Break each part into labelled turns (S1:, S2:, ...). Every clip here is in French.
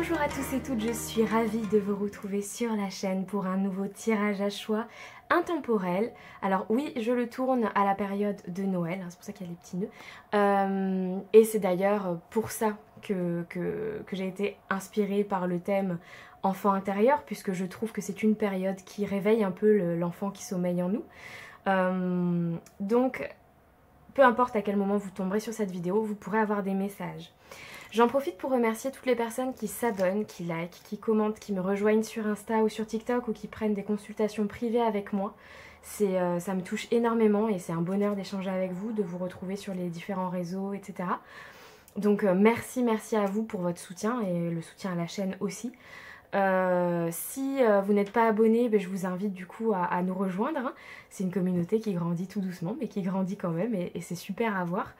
S1: Bonjour à tous et toutes, je suis ravie de vous retrouver sur la chaîne pour un nouveau tirage à choix intemporel. Alors oui, je le tourne à la période de Noël, hein, c'est pour ça qu'il y a les petits nœuds. Et c'est d'ailleurs pour ça que j'ai été inspirée par le thème enfant intérieur, puisque je trouve que c'est une période qui réveille un peu l'enfant qui sommeille en nous. Donc, peu importe à quel moment vous tomberez sur cette vidéo, vous pourrez avoir des messages. J'en profite pour remercier toutes les personnes qui s'abonnent, qui likent, qui commentent, qui me rejoignent sur Insta ou sur TikTok ou qui prennent des consultations privées avec moi. Ça me touche énormément et c'est un bonheur d'échanger avec vous, de vous retrouver sur les différents réseaux, etc. Donc merci à vous pour votre soutien et le soutien à la chaîne aussi. Si vous n'êtes pas abonné, je vous invite du coup à nous rejoindre. Hein. C'est une communauté qui grandit tout doucement, mais qui grandit quand même et c'est super à voir.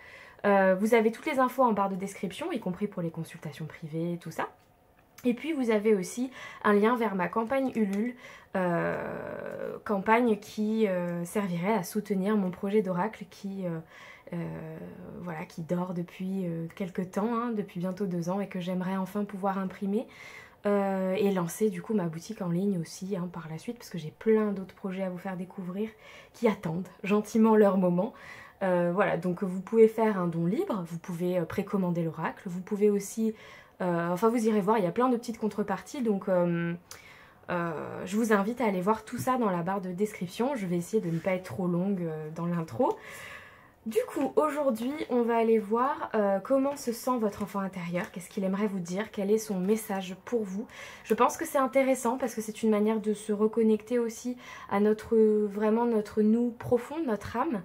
S1: Vous avez toutes les infos en barre de description, y compris pour les consultations privées et tout ça. Et puis vous avez aussi un lien vers ma campagne Ulule, campagne qui servirait à soutenir mon projet d'oracle qui dort depuis quelques temps, hein, depuis bientôt 2 ans et que j'aimerais enfin pouvoir imprimer. Et lancer du coup ma boutique en ligne aussi hein, par la suite parce que j'ai plein d'autres projets à vous faire découvrir qui attendent gentiment leur moment. Voilà, donc vous pouvez faire un don libre, vous pouvez précommander l'oracle, vous pouvez aussi, enfin vous irez voir, il y a plein de petites contreparties, donc je vous invite à aller voir tout ça dans la barre de description. Je vais essayer de ne pas être trop longue dans l'intro. Du coup, aujourd'hui, on va aller voir comment se sent votre enfant intérieur, qu'est-ce qu'il aimerait vous dire, quel est son message pour vous. Je pense que c'est intéressant parce que c'est une manière de se reconnecter aussi à vraiment notre nous profond, notre âme.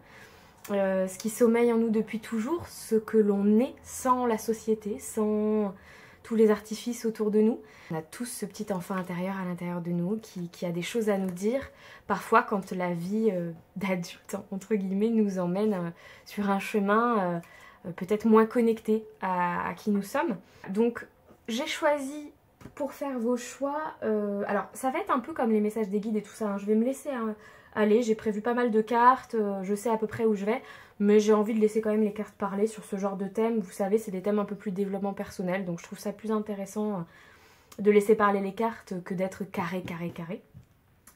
S1: Ce qui sommeille en nous depuis toujours, ce que l'on est sans la société, sans tous les artifices autour de nous. On a tous ce petit enfant intérieur à l'intérieur de nous qui a des choses à nous dire. Parfois quand la vie d'adulte, entre guillemets, nous emmène sur un chemin peut-être moins connecté à qui nous sommes. Donc j'ai choisi pour faire vos choix, alors ça va être un peu comme les messages des guides et tout ça, hein. Je vais me laisser aller, j'ai prévu pas mal de cartes, je sais à peu près où je vais, mais j'ai envie de laisser quand même les cartes parler sur ce genre de thème. Vous savez, c'est des thèmes un peu plus développement personnel, donc je trouve ça plus intéressant de laisser parler les cartes que d'être carré.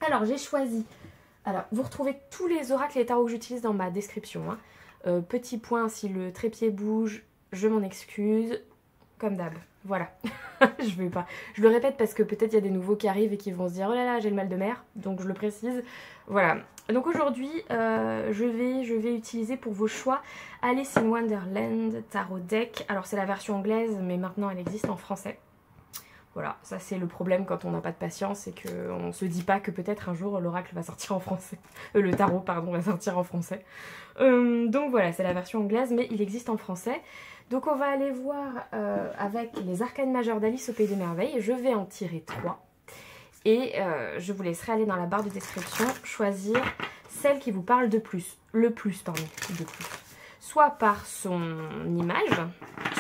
S1: Alors j'ai choisi, alors vous retrouvez tous les oracles et tarots que j'utilise dans ma description, hein. Petit point, si le trépied bouge, je m'en excuse, comme d'hab, voilà. Je le répète parce que peut-être il y a des nouveaux qui arrivent et qui vont se dire oh là là j'ai le mal de mer, donc je le précise. Voilà, donc aujourd'hui je vais utiliser pour vos choix Alice in Wonderland Tarot Deck. Alors c'est la version anglaise mais maintenant elle existe en français. Voilà, ça c'est le problème quand on n'a pas de patience et qu'on ne se dit pas que peut-être un jour l'oracle va sortir en français. Le tarot pardon va sortir en français. Donc voilà, c'est la version anglaise mais il existe en français. Donc on va aller voir avec les arcanes majeures d'Alice au Pays des Merveilles. Je vais en tirer 3. Et je vous laisserai aller dans la barre de description choisir celle qui vous parle de plus. Le plus, pardon, de plus. Soit par son image,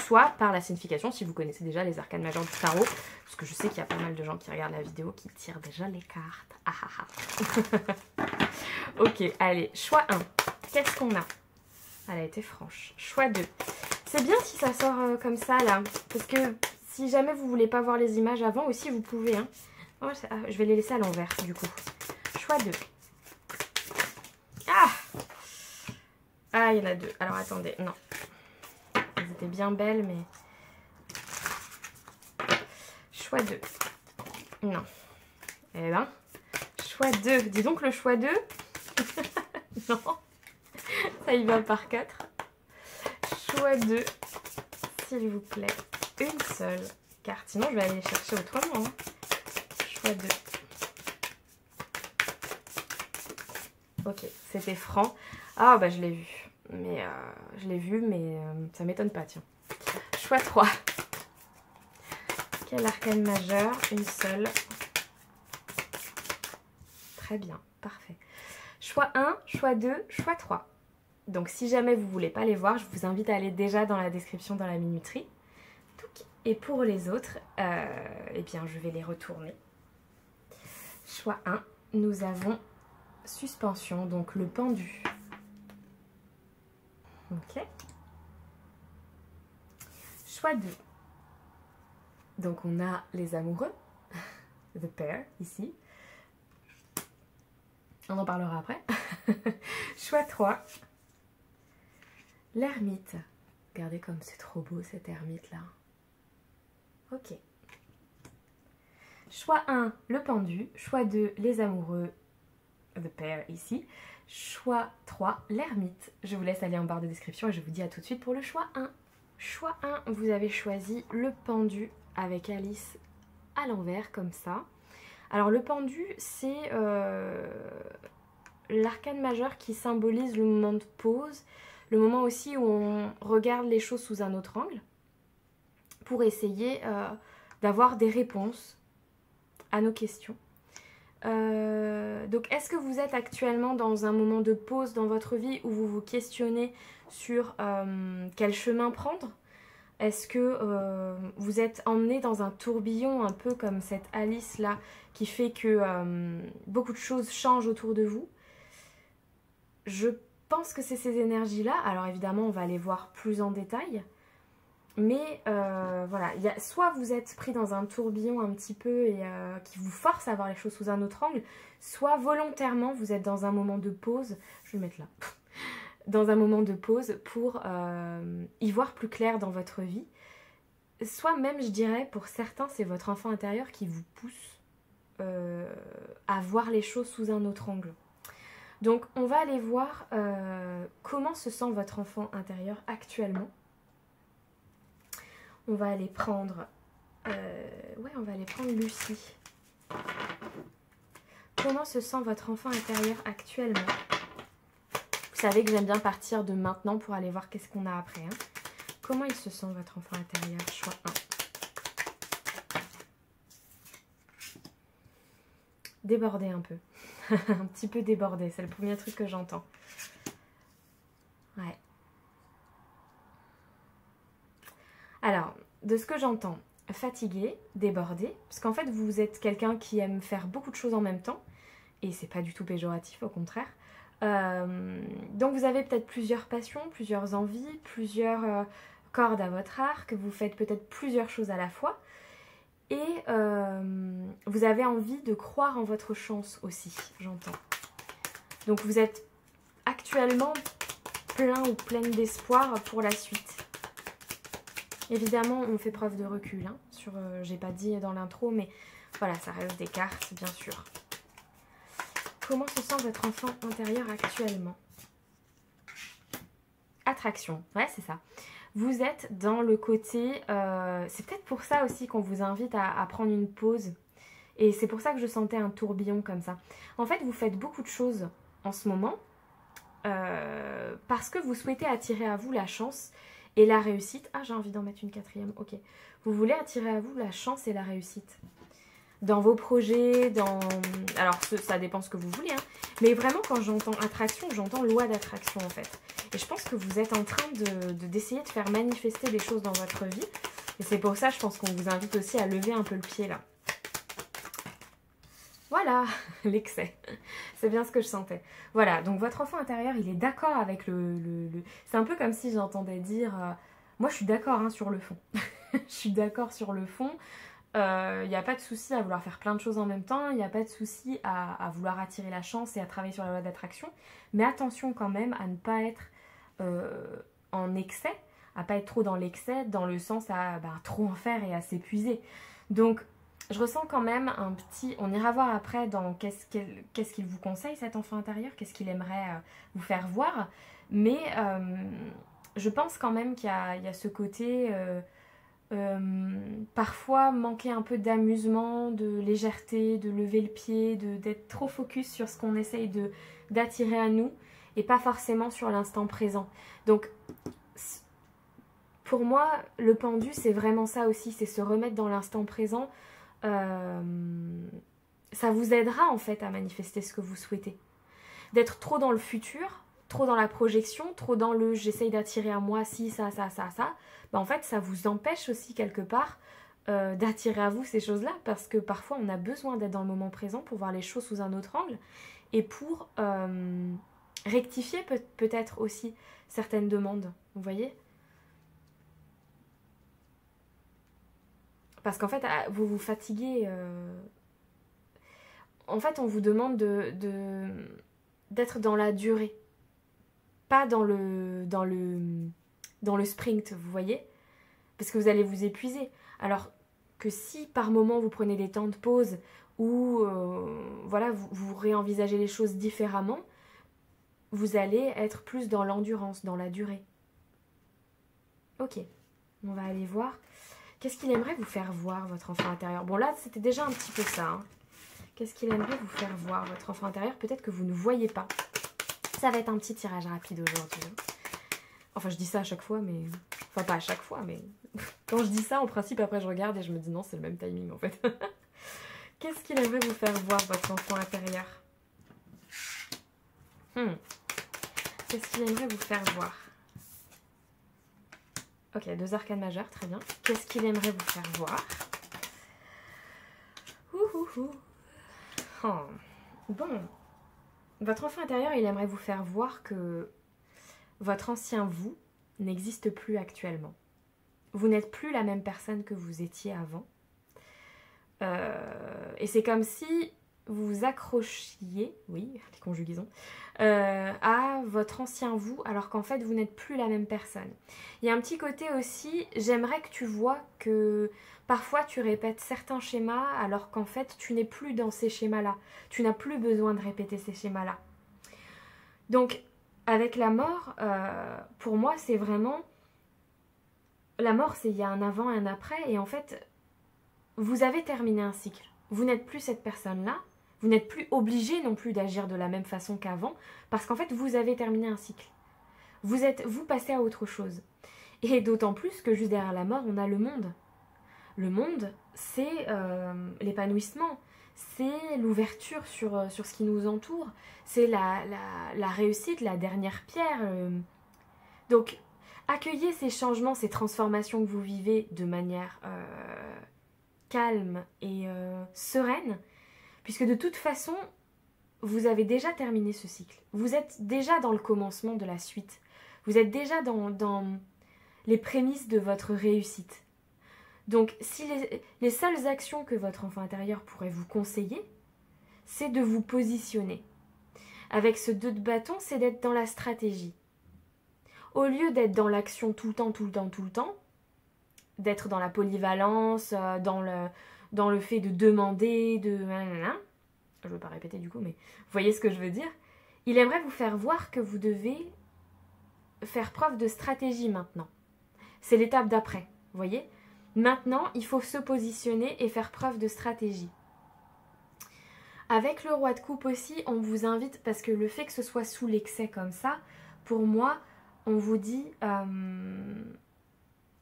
S1: soit par la signification si vous connaissez déjà les arcanes majeures du tarot. Parce que je sais qu'il y a pas mal de gens qui regardent la vidéo qui tirent déjà les cartes. Ah ah ah. Ok, allez, choix 1. Qu'est-ce qu'on a? Elle a été franche. Choix 2. C'est bien si ça sort comme ça là, parce que si jamais vous voulez pas voir les images avant aussi vous pouvez. Hein. Oh, je vais les laisser à l'envers du coup. Choix 2. Ah, ah, il y en a 2. Alors attendez, non. Elles étaient bien belles mais... Choix 2. Non. Eh ben, choix 2. Dis donc le choix 2. Non. Ça y va par 4. Choix 2, s'il vous plaît, une seule carte. Sinon, je vais aller chercher autrement. Hein. Choix 2. Ok, c'était franc. Ah, bah je l'ai vu. Mais ça m'étonne pas, tiens. Choix 3. Quel arcane majeur? Une seule. Très bien, parfait. Choix 1, choix 2, choix 3. Donc si jamais vous ne voulez pas les voir, je vous invite à aller déjà dans la description dans la minuterie. Et pour les autres, eh bien je vais les retourner. Choix 1, nous avons suspension, donc le pendu. Ok. Choix 2, Donc on a les amoureux, the pair ici. On en parlera après. Choix 3. L'ermite. Regardez comme c'est trop beau cet ermite là. Ok. Choix 1, le pendu. Choix 2, les amoureux, the pair ici. Choix 3, l'ermite. Je vous laisse aller en barre de description et je vous dis à tout de suite pour le choix 1. Choix 1, vous avez choisi le pendu avec Alice à l'envers comme ça. Alors le pendu, c'est l'arcane majeur qui symbolise le moment de pause, le moment aussi où on regarde les choses sous un autre angle pour essayer d'avoir des réponses à nos questions. Donc est-ce que vous êtes actuellement dans un moment de pause dans votre vie où vous vous questionnez sur quel chemin prendre? Est-ce que vous êtes emmené dans un tourbillon un peu comme cette Alice là qui fait que beaucoup de choses changent autour de vous? Je pense que c'est ces énergies là. Alors évidemment on va les voir plus en détail. Mais voilà, soit vous êtes pris dans un tourbillon un petit peu et qui vous force à voir les choses sous un autre angle, soit volontairement vous êtes dans un moment de pause, je vais le mettre là, dans un moment de pause pour y voir plus clair dans votre vie. Soit même, je dirais, pour certains, c'est votre enfant intérieur qui vous pousse à voir les choses sous un autre angle. Donc on va aller voir comment se sent votre enfant intérieur actuellement. On va aller prendre, on va aller prendre Lucie. Comment se sent votre enfant intérieur actuellement? Vous savez que j'aime bien partir de maintenant pour aller voir qu'est-ce qu'on a après. Hein. Comment il se sent votre enfant intérieur? Choix 1. Débordé un peu. Un petit peu débordé, c'est le premier truc que j'entends. Ouais. Alors, de ce que j'entends, fatigué, débordé, parce qu'en fait vous êtes quelqu'un qui aime faire beaucoup de choses en même temps, et c'est pas du tout péjoratif, au contraire. Donc vous avez peut-être plusieurs passions, plusieurs envies, plusieurs cordes à votre arc, vous faites peut-être plusieurs choses à la fois, et vous avez envie de croire en votre chance aussi, j'entends. Donc vous êtes actuellement plein ou pleine d'espoir pour la suite. Évidemment, on fait preuve de recul, hein, j'ai pas dit dans l'intro, mais voilà, ça reste des cartes, bien sûr. Comment se sent votre enfant intérieur actuellement? Attraction, ouais, c'est ça. Vous êtes dans le côté... c'est peut-être pour ça aussi qu'on vous invite à prendre une pause. Et c'est pour ça que je sentais un tourbillon comme ça. En fait, vous faites beaucoup de choses en ce moment parce que vous souhaitez attirer à vous la chance et la réussite. Ah, j'ai envie d'en mettre une quatrième, ok. Vous voulez attirer à vous la chance et la réussite. Dans vos projets, dans... Alors, ça dépend ce que vous voulez, hein. Mais vraiment, quand j'entends attraction, j'entends loi d'attraction, en fait. Et je pense que vous êtes en train d'essayer de faire manifester des choses dans votre vie. Et c'est pour ça, je pense qu'on vous invite aussi à lever un peu le pied, là. Voilà, l'excès. C'est bien ce que je sentais. Voilà, donc votre enfant intérieur, il est d'accord avec C'est un peu comme si j'entendais dire... moi, je suis d'accord hein, sur le fond. Je suis d'accord sur le fond. Il n'y a pas de souci à vouloir faire plein de choses en même temps. Il n'y a pas de souci à vouloir attirer la chance et à travailler sur la loi d'attraction. Mais attention quand même à ne pas être en excès, à pas être trop dans l'excès, dans le sens à trop en faire et à s'épuiser. Donc... je ressens quand même un petit... On ira voir après dans qu'est-ce qu'il vous conseille, cet enfant intérieur, qu'est-ce qu'il aimerait vous faire voir. Mais je pense quand même qu'il y a ce côté... parfois manquer un peu d'amusement, de légèreté, de lever le pied, d'être trop focus sur ce qu'on essaye d'attirer à nous et pas forcément sur l'instant présent. Donc... pour moi, le pendu, c'est vraiment ça aussi, c'est se remettre dans l'instant présent. Ça vous aidera en fait à manifester ce que vous souhaitez. D'être trop dans le futur, trop dans la projection, trop dans le j'essaye d'attirer à moi ci, ça, en fait ça vous empêche aussi quelque part d'attirer à vous ces choses-là parce que parfois on a besoin d'être dans le moment présent pour voir les choses sous un autre angle et pour rectifier peut-être aussi certaines demandes, vous voyez ? Parce qu'en fait, vous vous fatiguez. En fait, on vous demande d'être dans la durée. Pas dans le sprint, vous voyez? Parce que vous allez vous épuiser. Alors que si par moment vous prenez des temps de pause ou voilà, vous réenvisagez les choses différemment, vous allez être plus dans l'endurance, dans la durée. Ok, on va aller voir. Qu'est-ce qu'il aimerait vous faire voir, votre enfant intérieur? Bon là, c'était déjà un petit peu ça. Hein. Qu'est-ce qu'il aimerait vous faire voir, votre enfant intérieur? Peut-être que vous ne voyez pas. Ça va être un petit tirage rapide aujourd'hui. Enfin, je dis ça à chaque fois, mais... Enfin, pas à chaque fois, mais... Quand je dis ça, en principe, après, je regarde et je me dis non, c'est le même timing, en fait. Qu'est-ce qu'il aimerait vous faire voir, votre enfant intérieur? Qu'est-ce qu'il aimerait vous faire voir? Ok, 2 arcanes majeures, très bien. Qu'est-ce qu'il aimerait vous faire voir? Oh. Bon. Votre enfant intérieur, il aimerait vous faire voir que votre ancien vous n'existe plus actuellement. Vous n'êtes plus la même personne que vous étiez avant. Et c'est comme si vous vous accrochiez, oui, les conjugaisons, à votre ancien vous, alors qu'en fait, vous n'êtes plus la même personne. Il y a un petit côté aussi, j'aimerais que tu vois que parfois tu répètes certains schémas, alors qu'en fait, tu n'es plus dans ces schémas-là. Tu n'as plus besoin de répéter ces schémas-là. Donc, avec la mort, pour moi, c'est vraiment... La mort, c'est il y a un avant et un après, et en fait, vous avez terminé un cycle. Vous n'êtes plus cette personne-là, vous n'êtes plus obligé non plus d'agir de la même façon qu'avant, parce qu'en fait, vous avez terminé un cycle. Vous passez à autre chose. Et d'autant plus que juste derrière la mort, on a le monde. Le monde, c'est l'épanouissement, c'est l'ouverture sur ce qui nous entoure, c'est la réussite, la dernière pierre. Donc, accueillez ces changements, ces transformations que vous vivez de manière calme et sereine, puisque de toute façon, vous avez déjà terminé ce cycle. Vous êtes déjà dans le commencement de la suite. Vous êtes déjà dans les prémices de votre réussite. Donc, si les seules actions que votre enfant intérieur pourrait vous conseiller, c'est de vous positionner. Avec ce 2 de bâton, c'est d'être dans la stratégie. Au lieu d'être dans l'action tout le temps, d'être dans la polyvalence, dans le fait de demander, je ne veux pas répéter du coup, mais vous voyez ce que je veux dire. Il aimerait vous faire voir que vous devez faire preuve de stratégie maintenant. C'est l'étape d'après, vous voyez. Maintenant, il faut se positionner et faire preuve de stratégie. Avec le roi de coupe aussi, on vous invite, parce que le fait que ce soit sous l'excès comme ça, pour moi, on vous dit...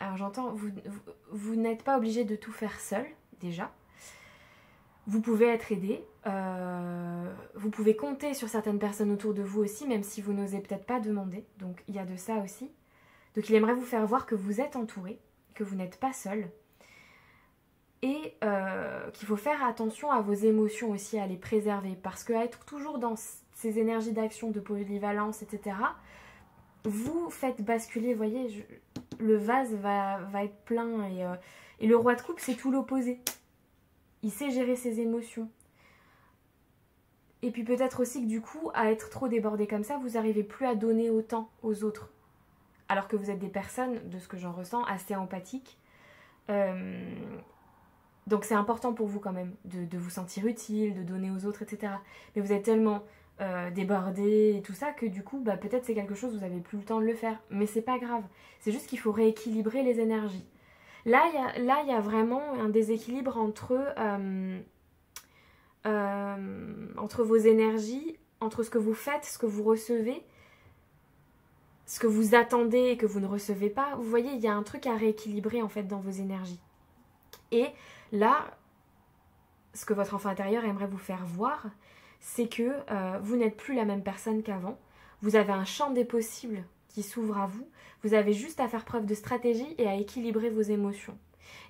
S1: alors j'entends, vous n'êtes pas obligé de tout faire seul, déjà. Vous pouvez être aidé. Vous pouvez compter sur certaines personnes autour de vous aussi, même si vous n'osez peut-être pas demander. Donc il y a de ça aussi. Donc il aimerait vous faire voir que vous êtes entouré, que vous n'êtes pas seul. Et qu'il faut faire attention à vos émotions aussi, à les préserver. Parce qu'à être toujours dans ces énergies d'action, de polyvalence, etc., vous faites basculer, vous voyez, le vase va être plein. Et le roi de coupe, c'est tout l'opposé. Il sait gérer ses émotions. Et puis peut-être aussi que du coup, à être trop débordé comme ça, vous n'arrivez plus à donner autant aux autres. Alors que vous êtes des personnes, de ce que j'en ressens, assez empathiques. Donc c'est important pour vous quand même de vous sentir utile, de donner aux autres, etc. Mais vous êtes tellement débordé et tout ça que du coup, peut-être c'est quelque chose, vous n'avez plus le temps de le faire. Mais c'est pas grave. C'est juste qu'il faut rééquilibrer les énergies. Là, il y a vraiment un déséquilibre entre vos énergies, entre ce que vous faites, ce que vous recevez, ce que vous attendez et que vous ne recevez pas. Vous voyez, il y a un truc à rééquilibrer en fait dans vos énergies. Et là, ce que votre enfant intérieur aimerait vous faire voir, c'est que vous n'êtes plus la même personne qu'avant. Vous avez un champ des possibles qui s'ouvre à vous. Vous avez juste à faire preuve de stratégie et à équilibrer vos émotions.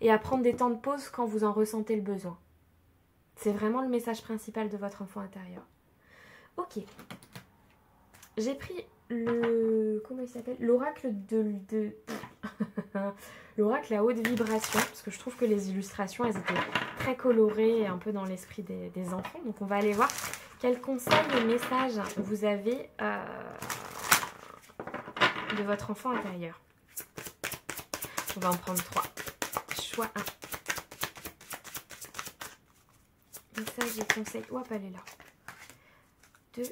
S1: Et à prendre des temps de pause quand vous en ressentez le besoin. C'est vraiment le message principal de votre enfant intérieur. Ok. J'ai pris le... Comment il s'appelle? L'oracle de... L'oracle à haute vibration, parce que je trouve que les illustrations, elles étaient très colorées et un peu dans l'esprit des enfants. Donc on va aller voir quels conseils et messages vous avez de votre enfant intérieur. On va en prendre 3. Choix 1. Messages et conseils. Hop, elle est là. 2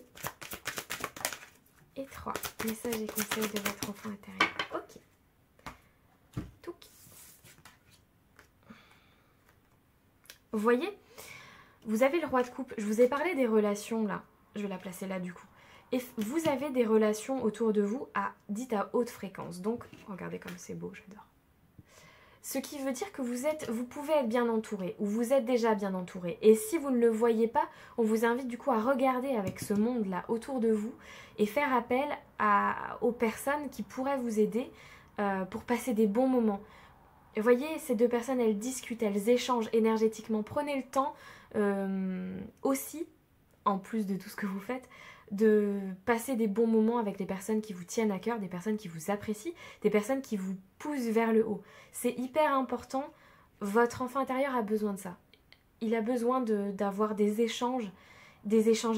S1: et 3. Messages et conseils de votre enfant intérieur. Ok. Vous voyez, vous avez le roi de coupe. Je vous ai parlé des relations là. Je vais la placer là du coup. Et vous avez des relations autour de vous dites à haute fréquence. Donc, regardez comme c'est beau, j'adore. Ce qui veut dire que vous pouvez être bien entouré ou vous êtes déjà bien entouré. Et si vous ne le voyez pas, on vous invite du coup à regarder avec ce monde-là autour de vous et faire appel aux personnes qui pourraient vous aider pour passer des bons moments. Vous voyez, ces deux personnes, elles discutent, elles échangent énergétiquement. Prenez le temps aussi, en plus de tout ce que vous faites, de passer des bons moments avec des personnes qui vous tiennent à cœur, des personnes qui vous apprécient, des personnes qui vous poussent vers le haut. C'est hyper important. Votre enfant intérieur a besoin de ça. Il a besoin d'avoir des échanges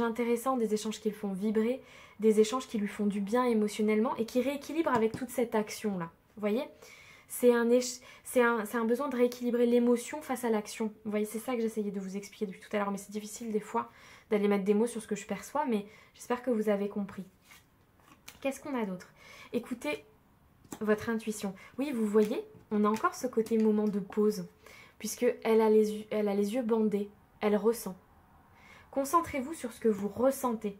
S1: intéressants, des échanges qui le font vibrer, des échanges qui lui font du bien émotionnellement et qui rééquilibrent avec toute cette action-là. Vous voyez ? C'est un besoin de rééquilibrer l'émotion face à l'action. Vous voyez, c'est ça que j'essayais de vous expliquer depuis tout à l'heure. Mais c'est difficile des fois d'aller mettre des mots sur ce que je perçois. Mais j'espère que vous avez compris. Qu'est-ce qu'on a d'autre? Écoutez votre intuition. Oui, vous voyez, on a encore ce côté moment de pause. Puisqu'elle a les yeux bandés. Elle ressent. Concentrez-vous sur ce que vous ressentez.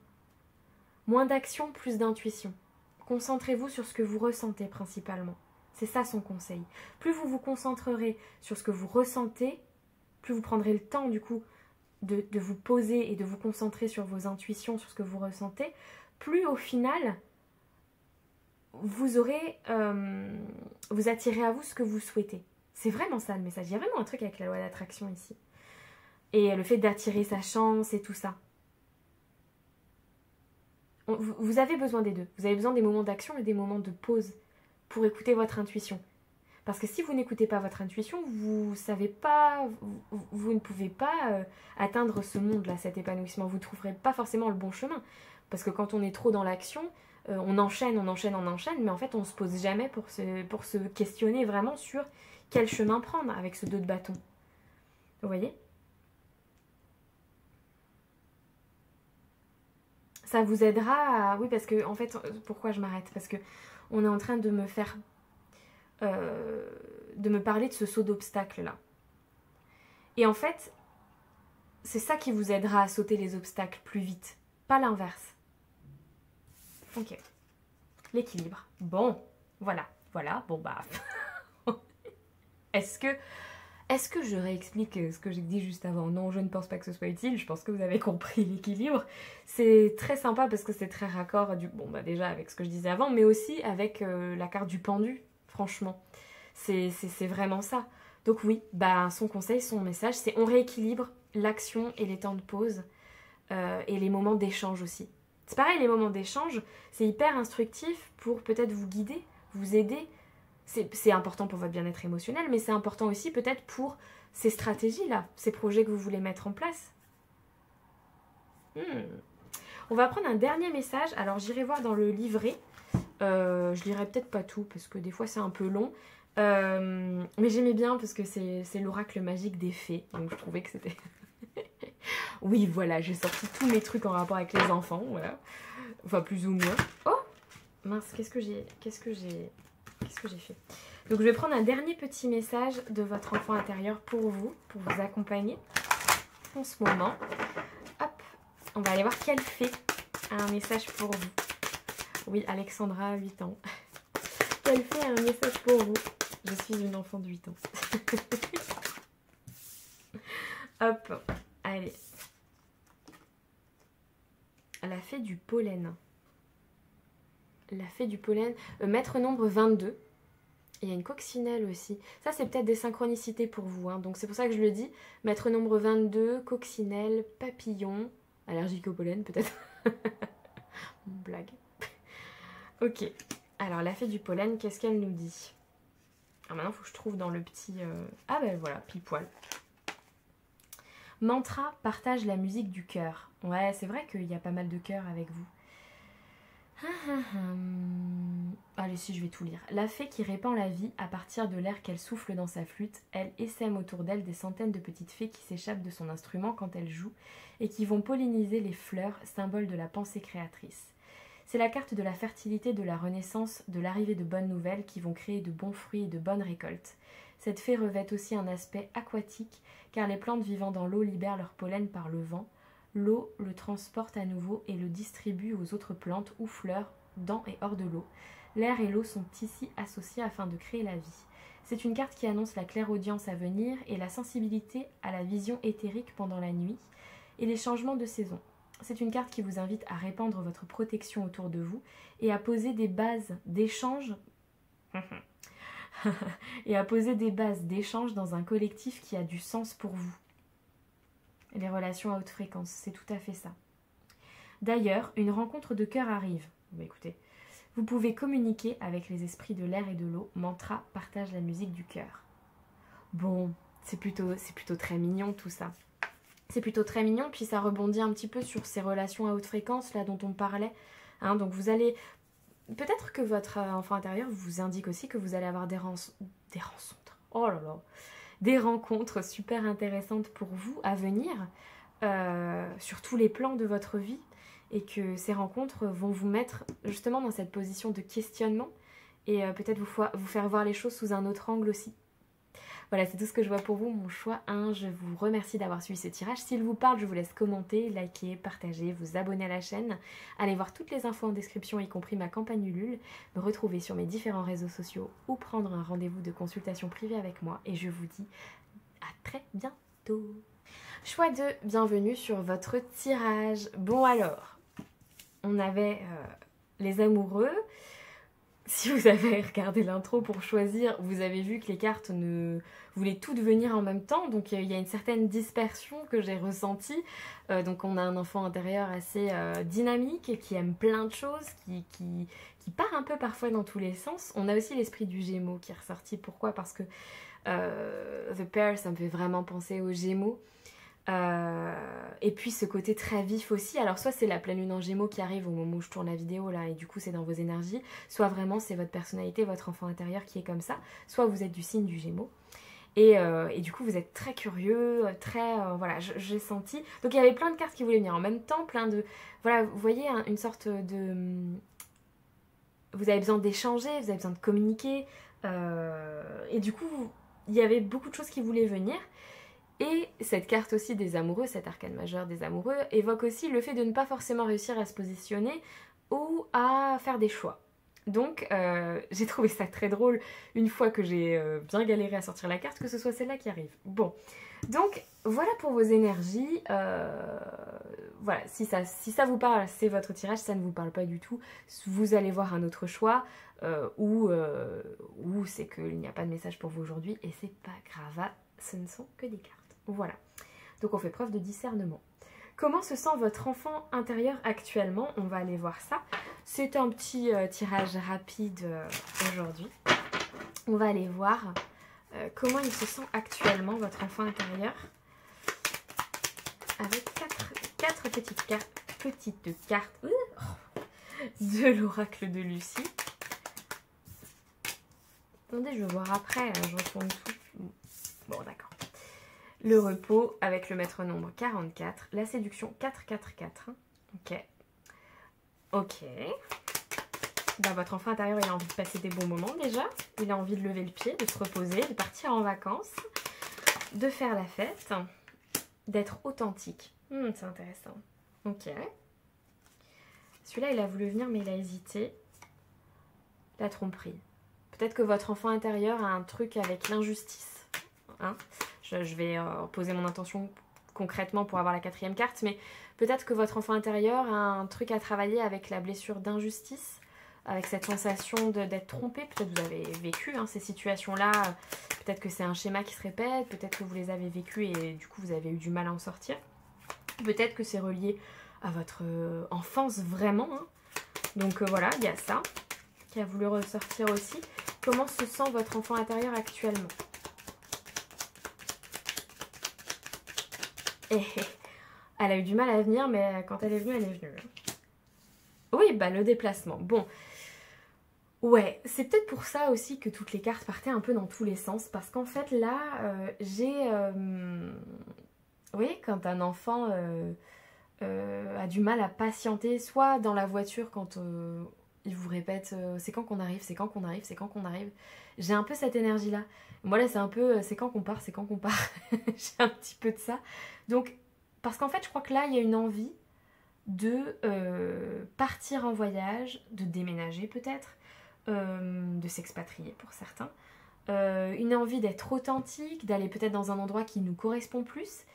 S1: Moins d'action, plus d'intuition. Concentrez-vous sur ce que vous ressentez principalement. C'est ça son conseil. Plus vous vous concentrerez sur ce que vous ressentez, plus vous prendrez le temps du coup de vous poser et de vous concentrer sur vos intuitions, sur ce que vous ressentez, plus au final, vous attirez à vous ce que vous souhaitez. C'est vraiment ça le message. Il y a vraiment un truc avec la loi d'attraction ici. Et le fait d'attirer sa chance et tout ça. Vous avez besoin des deux. Vous avez besoin des moments d'action et des moments de pause pour écouter votre intuition. Parce que si vous n'écoutez pas votre intuition, vous savez pas, vous ne pouvez pas atteindre ce monde-là, cet épanouissement. Vous ne trouverez pas forcément le bon chemin. Parce que quand on est trop dans l'action, on enchaîne, mais en fait on ne se pose jamais pour se questionner vraiment sur quel chemin prendre avec ce 2 de bâton. Vous voyez ? Ça vous aidera à... Oui, parce que, en fait, pourquoi je m'arrête? Parce que on est en train de me faire... de me parler de ce saut d'obstacles là. Et en fait, c'est ça qui vous aidera à sauter les obstacles plus vite. Pas l'inverse. Ok. L'équilibre. Bon, voilà. Bon bah... Est-ce que je réexplique ce que j'ai dit juste avant? Non, je ne pense pas que ce soit utile. Je pense que vous avez compris l'équilibre. C'est très sympa parce que c'est très raccord déjà avec ce que je disais avant, mais aussi avec la carte du pendu, franchement. C'est vraiment ça. Donc oui, son conseil, son message, c'est on rééquilibre l'action et les temps de pause et les moments d'échange aussi. C'est pareil, les moments d'échange, c'est hyper instructif pour peut-être vous guider, vous aider. C'est important pour votre bien-être émotionnel, mais c'est important aussi peut-être pour ces stratégies-là, ces projets que vous voulez mettre en place. On va prendre un dernier message. Alors j'irai voir dans le livret. Je lirai peut-être pas tout, parce que des fois c'est un peu long. Mais j'aimais bien parce que c'est l'oracle magique des fées. Donc je trouvais que c'était... Oui, voilà, j'ai sorti tous mes trucs en rapport avec les enfants. Voilà. Enfin, plus ou moins. Oh mince, qu'est-ce que j'ai fait? Donc je vais prendre un dernier petit message de votre enfant intérieur pour vous accompagner en ce moment. Hop, on va aller voir quelle fée a un message pour vous. Oui, Alexandra, 8 ans. Quelle fée a un message pour vous? Je suis une enfant de 8 ans. Hop, allez. La fée du pollen. La fée du pollen. Maître nombre 22. Il y a une coccinelle aussi. Ça, c'est peut-être des synchronicités pour vous. Donc, c'est pour ça que je le dis. Maître nombre 22, coccinelle, papillon. Allergique au pollen, peut-être. Blague. Ok. Alors, la fée du pollen, qu'est-ce qu'elle nous dit? Alors maintenant, il faut que je trouve dans le petit... Ah ben voilà, pile poil. Mantra partage la musique du cœur. Ouais, c'est vrai qu'il y a pas mal de cœurs avec vous. Allez, si, je vais tout lire. La fée qui répand la vie à partir de l'air qu'elle souffle dans sa flûte, elle essaime autour d'elle des centaines de petites fées qui s'échappent de son instrument quand elle joue et qui vont polliniser les fleurs, symbole de la pensée créatrice. C'est la carte de la fertilité, de la renaissance, de l'arrivée de bonnes nouvelles qui vont créer de bons fruits et de bonnes récoltes. Cette fée revêt aussi un aspect aquatique, car les plantes vivant dans l'eau libèrent leur pollen par le vent. L'eau le transporte à nouveau et le distribue aux autres plantes ou fleurs dans et hors de l'eau. L'air et l'eau sont ici associés afin de créer la vie. C'est une carte qui annonce la clairaudience à venir et la sensibilité à la vision éthérique pendant la nuit et les changements de saison. C'est une carte qui vous invite à répandre votre protection autour de vous et à poser des bases d'échange dans un collectif qui a du sens pour vous. Les relations à haute fréquence, c'est tout à fait ça. D'ailleurs, une rencontre de cœur arrive. Écoutez, vous pouvez communiquer avec les esprits de l'air et de l'eau. Mantra partage la musique du cœur. Bon, c'est plutôt très mignon tout ça. C'est plutôt très mignon, puis ça rebondit un petit peu sur ces relations à haute fréquence là dont on parlait. Hein, donc vous allez... Peut-être que votre enfant intérieur vous indique aussi que vous allez avoir des rencontres. Oh là là. Des rencontres super intéressantes pour vous à venir sur tous les plans de votre vie et que ces rencontres vont vous mettre justement dans cette position de questionnement et peut-être vous faire voir les choses sous un autre angle aussi. Voilà, c'est tout ce que je vois pour vous, mon choix 1. Je vous remercie d'avoir suivi ce tirage. S'il vous parle, je vous laisse commenter, liker, partager, vous abonner à la chaîne. Allez voir toutes les infos en description, y compris ma campagne Ulule. Me retrouver sur mes différents réseaux sociaux ou prendre un rendez-vous de consultation privée avec moi. Et je vous dis à très bientôt. Choix 2, bienvenue sur votre tirage. Bon alors, on avait les amoureux. Si vous avez regardé l'intro pour choisir, vous avez vu que les cartes voulaient toutes venir en même temps. Donc il y a une certaine dispersion que j'ai ressentie. Donc on a un enfant intérieur assez dynamique et qui aime plein de choses, qui part un peu parfois dans tous les sens. On a aussi l'esprit du Gémeaux qui est ressorti. Pourquoi? Parce que The Pair, ça me fait vraiment penser aux Gémeaux. Et puis ce côté très vif aussi, alors soit c'est la pleine lune en Gémeaux qui arrive au moment où je tourne la vidéo là et du coup c'est dans vos énergies, soit vraiment c'est votre personnalité, votre enfant intérieur qui est comme ça, soit vous êtes du signe du Gémeaux et du coup vous êtes très curieux, très voilà, j'ai senti, donc il y avait plein de cartes qui voulaient venir en même temps, plein de, voilà, vous voyez hein, une sorte de, vous avez besoin d'échanger, vous avez besoin de communiquer et du coup il y avait beaucoup de choses qui voulaient venir. Et cette carte aussi des amoureux, cet arcane majeur des amoureux, évoque aussi le fait de ne pas forcément réussir à se positionner ou à faire des choix. Donc j'ai trouvé ça très drôle une fois que j'ai bien galéré à sortir la carte, que ce soit celle-là qui arrive. Bon, donc voilà pour vos énergies. Voilà, si ça vous parle, c'est votre tirage. Si ça ne vous parle pas du tout, vous allez voir un autre choix ou c'est qu'il n'y a pas de message pour vous aujourd'hui et c'est pas grave, ce ne sont que des cartes. Voilà, donc on fait preuve de discernement. Comment se sent votre enfant intérieur actuellement? On va aller voir ça. C'est un petit tirage rapide aujourd'hui. On va aller voir comment il se sent actuellement, votre enfant intérieur. Avec quatre petites cartes de l'oracle de Lucie. Attendez, je vais voir après, je retourne tout. Bon, d'accord. Le repos avec le maître nombre 44. La séduction 444. Ok. Ok. Ben, votre enfant intérieur, il a envie de passer des bons moments déjà. Il a envie de lever le pied, de se reposer, de partir en vacances, de faire la fête, d'être authentique. C'est intéressant. Ok. Celui-là, il a voulu venir, mais il a hésité. La tromperie. Peut-être que votre enfant intérieur a un truc avec l'injustice. Hein, je vais poser mon intention concrètement pour avoir la 4e carte, mais peut-être que votre enfant intérieur a un truc à travailler avec la blessure d'injustice, avec cette sensation d'être trompé. Peut-être que vous avez vécu ces situations-là, peut-être que c'est un schéma qui se répète, peut-être que vous les avez vécues et du coup vous avez eu du mal à en sortir. Peut-être que c'est relié à votre enfance vraiment. Hein. Donc voilà, il y a ça qui a voulu ressortir aussi. Comment se sent votre enfant intérieur actuellement? Eh, elle a eu du mal à venir, mais quand elle est venue, elle est venue. Oui, bah le déplacement. Bon, ouais, c'est peut-être pour ça aussi que toutes les cartes partaient un peu dans tous les sens. Parce qu'en fait, là, j'ai... oui, quand un enfant a du mal à patienter, soit dans la voiture quand il vous répète c'est quand qu'on arrive, c'est quand qu'on arrive, c'est quand qu'on arrive. J'ai un peu cette énergie-là. Moi là, c'est un peu c'est quand qu'on part, c'est quand qu'on part. J'ai un petit peu de ça. Donc, parce qu'en fait, je crois que là, il y a une envie de partir en voyage, de déménager peut-être, de s'expatrier pour certains. Une envie d'être authentique, d'aller peut-être dans un endroit qui nous correspond plus.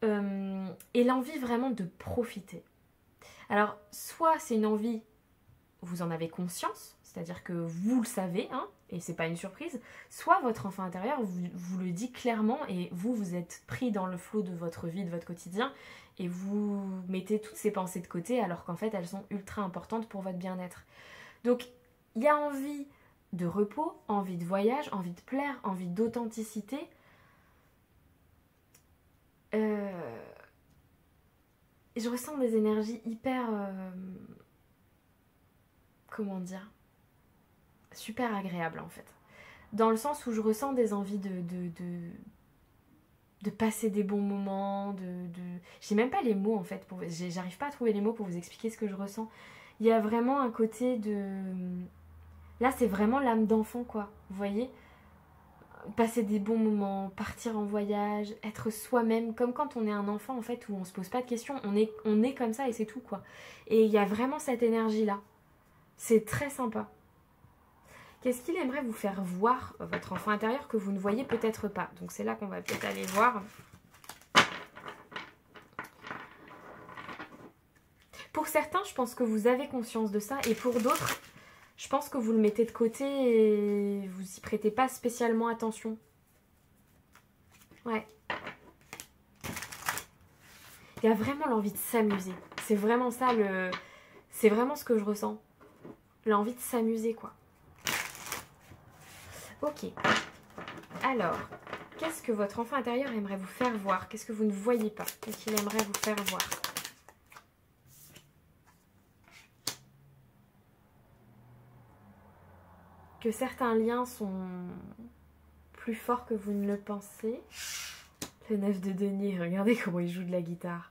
S1: Et l'envie vraiment de profiter. Alors, soit c'est une envie, vous en avez conscience, c'est-à-dire que vous le savez, hein, et c'est pas une surprise, soit votre enfant intérieur vous le dit clairement et vous êtes pris dans le flot de votre vie, de votre quotidien, et vous mettez toutes ces pensées de côté alors qu'en fait elles sont ultra importantes pour votre bien-être. Donc, il y a envie de repos, envie de voyage, envie de plaire, envie d'authenticité. Je ressens des énergies hyper... comment dire, super agréables en fait. Dans le sens où je ressens des envies de passer des bons moments, j'ai même pas les mots en fait, j'arrive pas à trouver les mots pour vous expliquer ce que je ressens. Il y a vraiment un côté de... Là c'est vraiment l'âme d'enfant quoi, vous voyez, passer des bons moments, partir en voyage, être soi-même, comme quand on est un enfant en fait, où on se pose pas de questions, on est comme ça et c'est tout quoi. Et il y a vraiment cette énergie là. C'est très sympa. Qu'est-ce qu'il aimerait vous faire voir, votre enfant intérieur, que vous ne voyez peut-être pas? Donc c'est là qu'on va peut-être aller voir. Pour certains, je pense que vous avez conscience de ça. Et pour d'autres, je pense que vous le mettez de côté et vous y prêtez pas spécialement attention. Ouais. Il y a vraiment l'envie de s'amuser. C'est vraiment ça c'est vraiment ce que je ressens. L'envie de s'amuser, quoi. Ok. Alors, qu'est-ce que votre enfant intérieur aimerait vous faire voir? Qu'est-ce que vous ne voyez pas? Qu'est-ce qu'il aimerait vous faire voir? Que certains liens sont plus forts que vous ne le pensez. Le 9 de denier, regardez comment il joue de la guitare.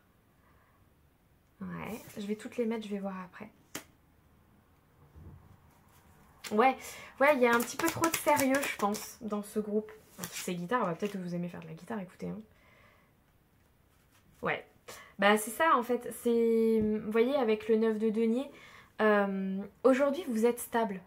S1: Ouais, je vais toutes les mettre, je vais voir après. Ouais, il y a un petit peu trop de sérieux, je pense, dans ce groupe. Ces guitares, on va peut-être que vous aimez faire de la guitare, écoutez. Hein. Ouais, bah c'est ça en fait. C'est, vous voyez, avec le 9 de denier, aujourd'hui vous êtes stable.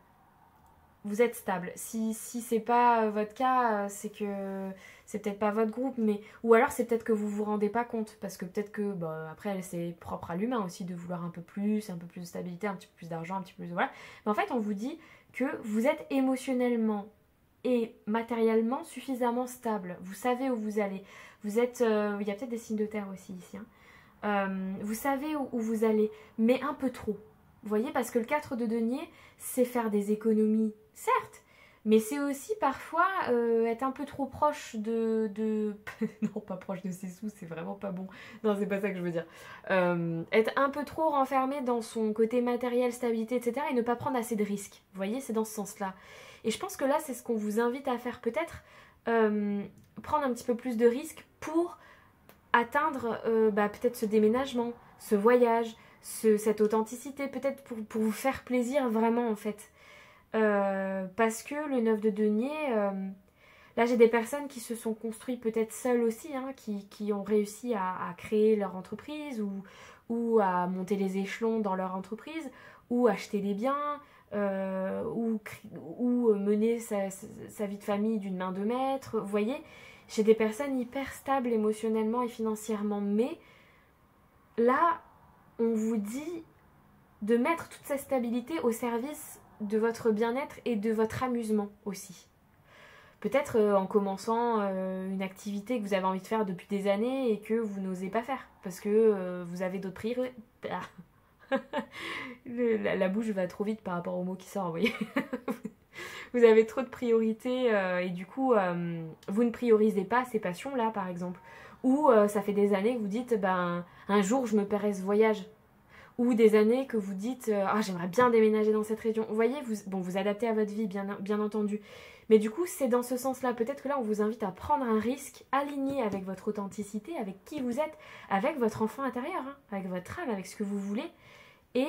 S1: Vous êtes stable. Si c'est pas votre cas, c'est que c'est peut-être pas votre groupe, mais ou alors c'est peut-être que vous vous rendez pas compte, parce que peut-être que bah, après c'est propre à l'humain aussi de vouloir un peu plus de stabilité, un petit peu plus d'argent, un petit peu plus voilà. Mais en fait on vous dit que vous êtes émotionnellement et matériellement suffisamment stable. Vous savez où vous allez. Vous êtes, il y a peut-être des signes de terre aussi ici. Hein. Vous savez où vous allez, mais un peu trop. Vous voyez, parce que le 4 de denier, c'est faire des économies, certes, mais c'est aussi parfois être un peu trop proche non, pas proche de ses sous, c'est vraiment pas bon. Non, c'est pas ça que je veux dire. Être un peu trop renfermé dans son côté matériel, stabilité, etc. et ne pas prendre assez de risques. Vous voyez, c'est dans ce sens-là. Et je pense que là, c'est ce qu'on vous invite à faire peut-être, prendre un petit peu plus de risques pour atteindre peut-être ce déménagement, ce voyage, cette authenticité, peut-être pour vous faire plaisir vraiment en fait. Parce que le 9 de denier, là j'ai des personnes qui se sont construites peut-être seules aussi, hein, qui ont réussi à créer leur entreprise ou à monter les échelons dans leur entreprise ou acheter des biens ou mener sa vie de famille d'une main de maître. Vous voyez, j'ai des personnes hyper stables émotionnellement et financièrement, mais là on vous dit de mettre toute cette stabilité au service de votre bien-être et de votre amusement aussi. Peut-être en commençant une activité que vous avez envie de faire depuis des années et que vous n'osez pas faire parce que vous avez d'autres priorités. La bouche va trop vite par rapport au mot qui sort, vous voyez. vous avez trop de priorités et du coup, vous ne priorisez pas ces passions-là, par exemple. Ou ça fait des années que vous dites, ben, un jour, je me paierai ce voyage. Ou des années que vous dites, ah, j'aimerais bien déménager dans cette région. Vous voyez, vous adaptez à votre vie, bien entendu. Mais du coup, c'est dans ce sens-là. Peut-être que là, on vous invite à prendre un risque aligné avec votre authenticité, avec qui vous êtes, avec votre enfant intérieur, hein, avec votre âme, avec ce que vous voulez. Et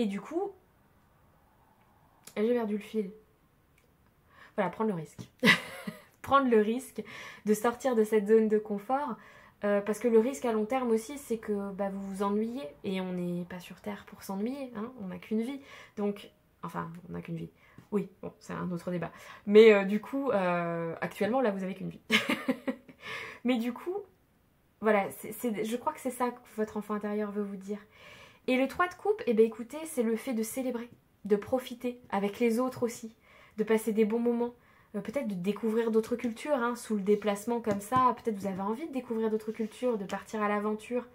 S1: du coup, j'ai perdu le fil. Voilà, prendre le risque. Prendre le risque de sortir de cette zone de confort. Parce que le risque à long terme aussi, c'est que vous vous ennuyez. Et on n'est pas sur Terre pour s'ennuyer. Hein, on n'a qu'une vie. Donc, enfin, on n'a qu'une vie. Oui, bon, c'est un autre débat. Mais du coup, actuellement, là, vous avez qu'une vie. Mais du coup, voilà, je crois que c'est ça que votre enfant intérieur veut vous dire. Et le 3 de coupe, eh bien, écoutez, c'est le fait de célébrer, de profiter avec les autres aussi, de passer des bons moments, peut-être de découvrir d'autres cultures, hein, sous le déplacement comme ça, peut-être vous avez envie de découvrir d'autres cultures, de partir à l'aventure,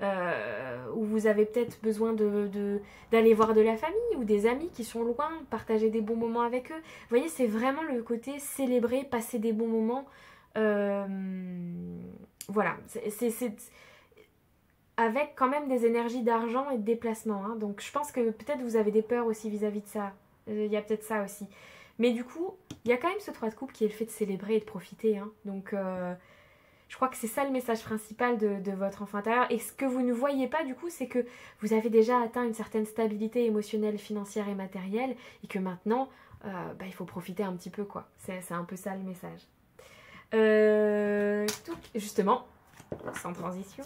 S1: où vous avez peut-être besoin d'aller voir de la famille ou des amis qui sont loin, partager des bons moments avec eux. Vous voyez, c'est vraiment le côté célébrer, passer des bons moments. Voilà, c'est avec quand même des énergies d'argent et de déplacement. Hein. Donc je pense que peut-être vous avez des peurs aussi vis-à-vis de ça. Il y a peut-être ça aussi. Mais du coup, il y a quand même ce 3 de coupe qui est le fait de célébrer et de profiter. Hein. Donc je crois que c'est ça le message principal de votre enfant intérieur. Et ce que vous ne voyez pas du coup, c'est que vous avez déjà atteint une certaine stabilité émotionnelle, financière et matérielle. Et que maintenant, il faut profiter un petit peu, quoi. C'est un peu ça le message. Justement, sans transition,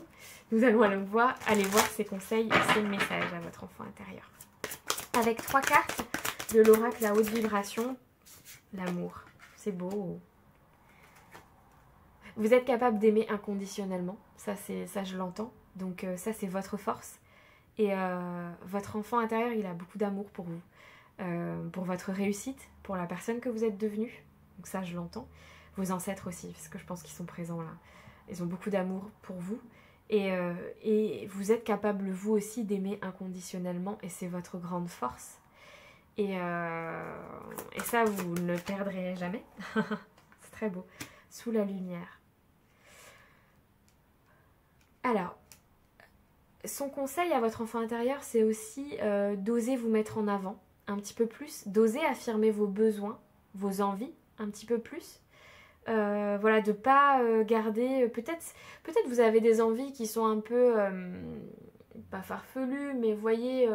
S1: nous allons aller voir ces conseils et ces messages à votre enfant intérieur. Avec 3 cartes de l'oracle à haute vibration, l'amour. C'est beau. Vous êtes capable d'aimer inconditionnellement, ça je l'entends. Donc ça c'est votre force. Et votre enfant intérieur, il a beaucoup d'amour pour vous, pour votre réussite, pour la personne que vous êtes devenue. Donc ça je l'entends. Vos ancêtres aussi, parce que je pense qu'ils sont présents là. Ils ont beaucoup d'amour pour vous. Et vous êtes capable, vous aussi, d'aimer inconditionnellement. Et c'est votre grande force. Et ça, vous ne le perdrez jamais. C'est très beau. Sous la lumière. Alors, son conseil à votre enfant intérieur, c'est aussi d'oser vous mettre en avant un petit peu plus. D'oser affirmer vos besoins, vos envies un petit peu plus. Voilà, de pas garder... Peut-être vous avez des envies qui sont un peu... pas farfelues, mais voyez...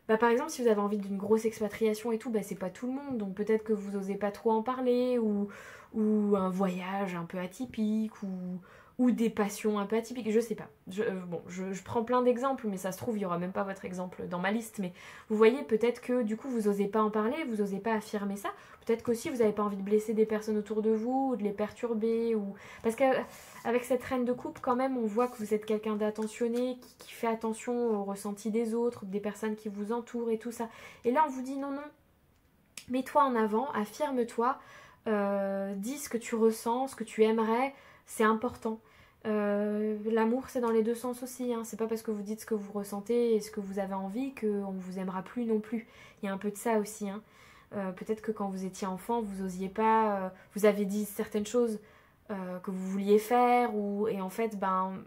S1: par exemple, si vous avez envie d'une grosse expatriation et tout, c'est pas tout le monde. Donc peut-être que vous osez pas trop en parler, ou un voyage un peu atypique, ou des passions un peu atypiques, je sais pas. Je prends plein d'exemples, mais ça se trouve, il y aura même pas votre exemple dans ma liste. Mais vous voyez, peut-être que du coup, vous osez pas en parler, vous osez pas affirmer ça. Peut-être qu'aussi, vous n'avez pas envie de blesser des personnes autour de vous, ou de les perturber, parce qu'avec cette reine de coupe, quand même, on voit que vous êtes quelqu'un d'attentionné, qui fait attention au ressenti des autres, des personnes qui vous entourent et tout ça. Et là, on vous dit non, mets-toi en avant, affirme-toi, dis ce que tu ressens, ce que tu aimerais, c'est important. L'amour, c'est dans les deux sens aussi, hein. C'est pas parce que vous dites ce que vous ressentez et ce que vous avez envie qu'on vous aimera plus non plus. Il y a un peu de ça aussi, hein. Peut-être que quand vous étiez enfant, vous osiez pas, vous avez dit certaines choses que vous vouliez faire, et en fait,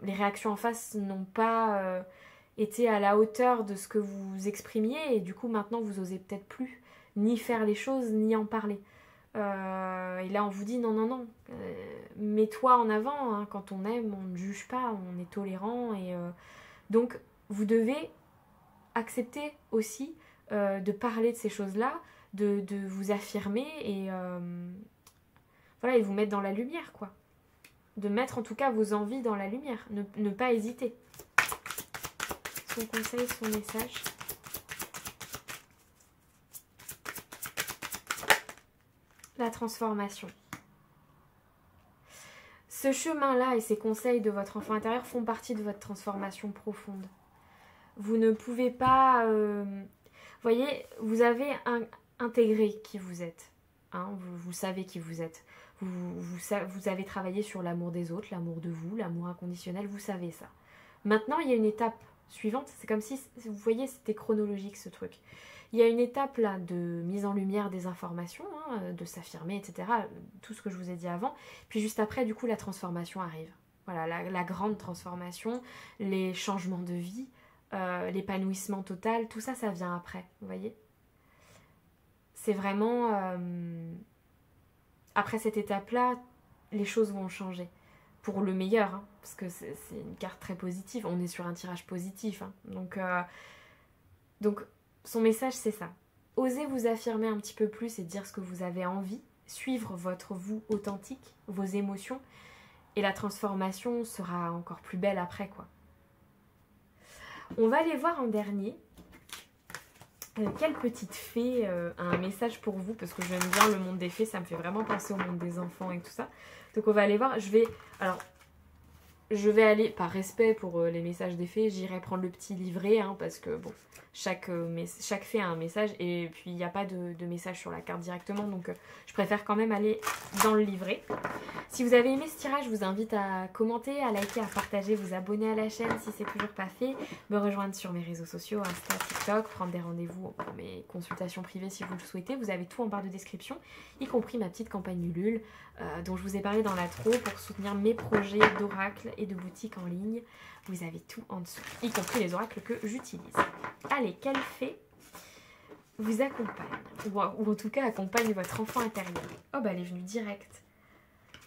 S1: les réactions en face n'ont pas été à la hauteur de ce que vous exprimiez, et du coup, maintenant, vous osez peut-être plus ni faire les choses, ni en parler. Et là, on vous dit non, mets-toi en avant, hein. Quand on aime, on ne juge pas, on est tolérant, et donc, vous devez accepter aussi de parler de ces choses-là, de vous affirmer et voilà, et vous mettre dans la lumière, quoi. De mettre en tout cas vos envies dans la lumière, ne pas hésiter. Son conseil, son message. La transformation. Ce chemin-là et ces conseils de votre enfant intérieur font partie de votre transformation profonde. Vous ne pouvez pas... voyez, vous avez intégré qui vous êtes. Hein, vous savez qui vous êtes. Vous avez travaillé sur l'amour des autres, l'amour de vous, l'amour inconditionnel, vous savez ça. Maintenant, il y a une étape suivante. C'est comme si, vous voyez, c'était chronologique ce truc. Il y a une étape là de mise en lumière des informations, hein, de s'affirmer, etc. Tout ce que je vous ai dit avant. Puis juste après, du coup, la transformation arrive. Voilà, la grande transformation, les changements de vie, l'épanouissement total, tout ça, ça vient après, vous voyez. C'est vraiment... après cette étape-là, les choses vont changer. Pour le meilleur, hein, parce que c'est une carte très positive. On est sur un tirage positif. Hein. Donc, son message, c'est ça. Osez vous affirmer un petit peu plus et dire ce que vous avez envie. Suivre votre vous authentique, vos émotions. Et la transformation sera encore plus belle après, quoi. On va aller voir en dernier. Quelle petite fée a un message pour vous, parce que j'aime bien le monde des fées, ça me fait vraiment penser au monde des enfants et tout ça. Donc on va aller voir, je vais aller, par respect pour les messages des fées, j'irai prendre le petit livret, hein, parce que bon, chaque fée a un message, et puis il n'y a pas de message sur la carte directement, donc je préfère quand même aller dans le livret. Si vous avez aimé ce tirage, je vous invite à commenter, à liker, à partager, vous abonner à la chaîne si c'est toujours pas fait, me rejoindre sur mes réseaux sociaux, Insta, TikTok, prendre des rendez-vous pour mes consultations privées si vous le souhaitez. Vous avez tout en barre de description, y compris ma petite campagne Ulule, dont je vous ai parlé dans l'intro pour soutenir mes projets d'oracle et de boutique en ligne. Vous avez tout en dessous, y compris les oracles que j'utilise. Allez, quelle fée vous accompagne, ou en tout cas accompagne votre enfant intérieur? Oh bah elle est venue direct.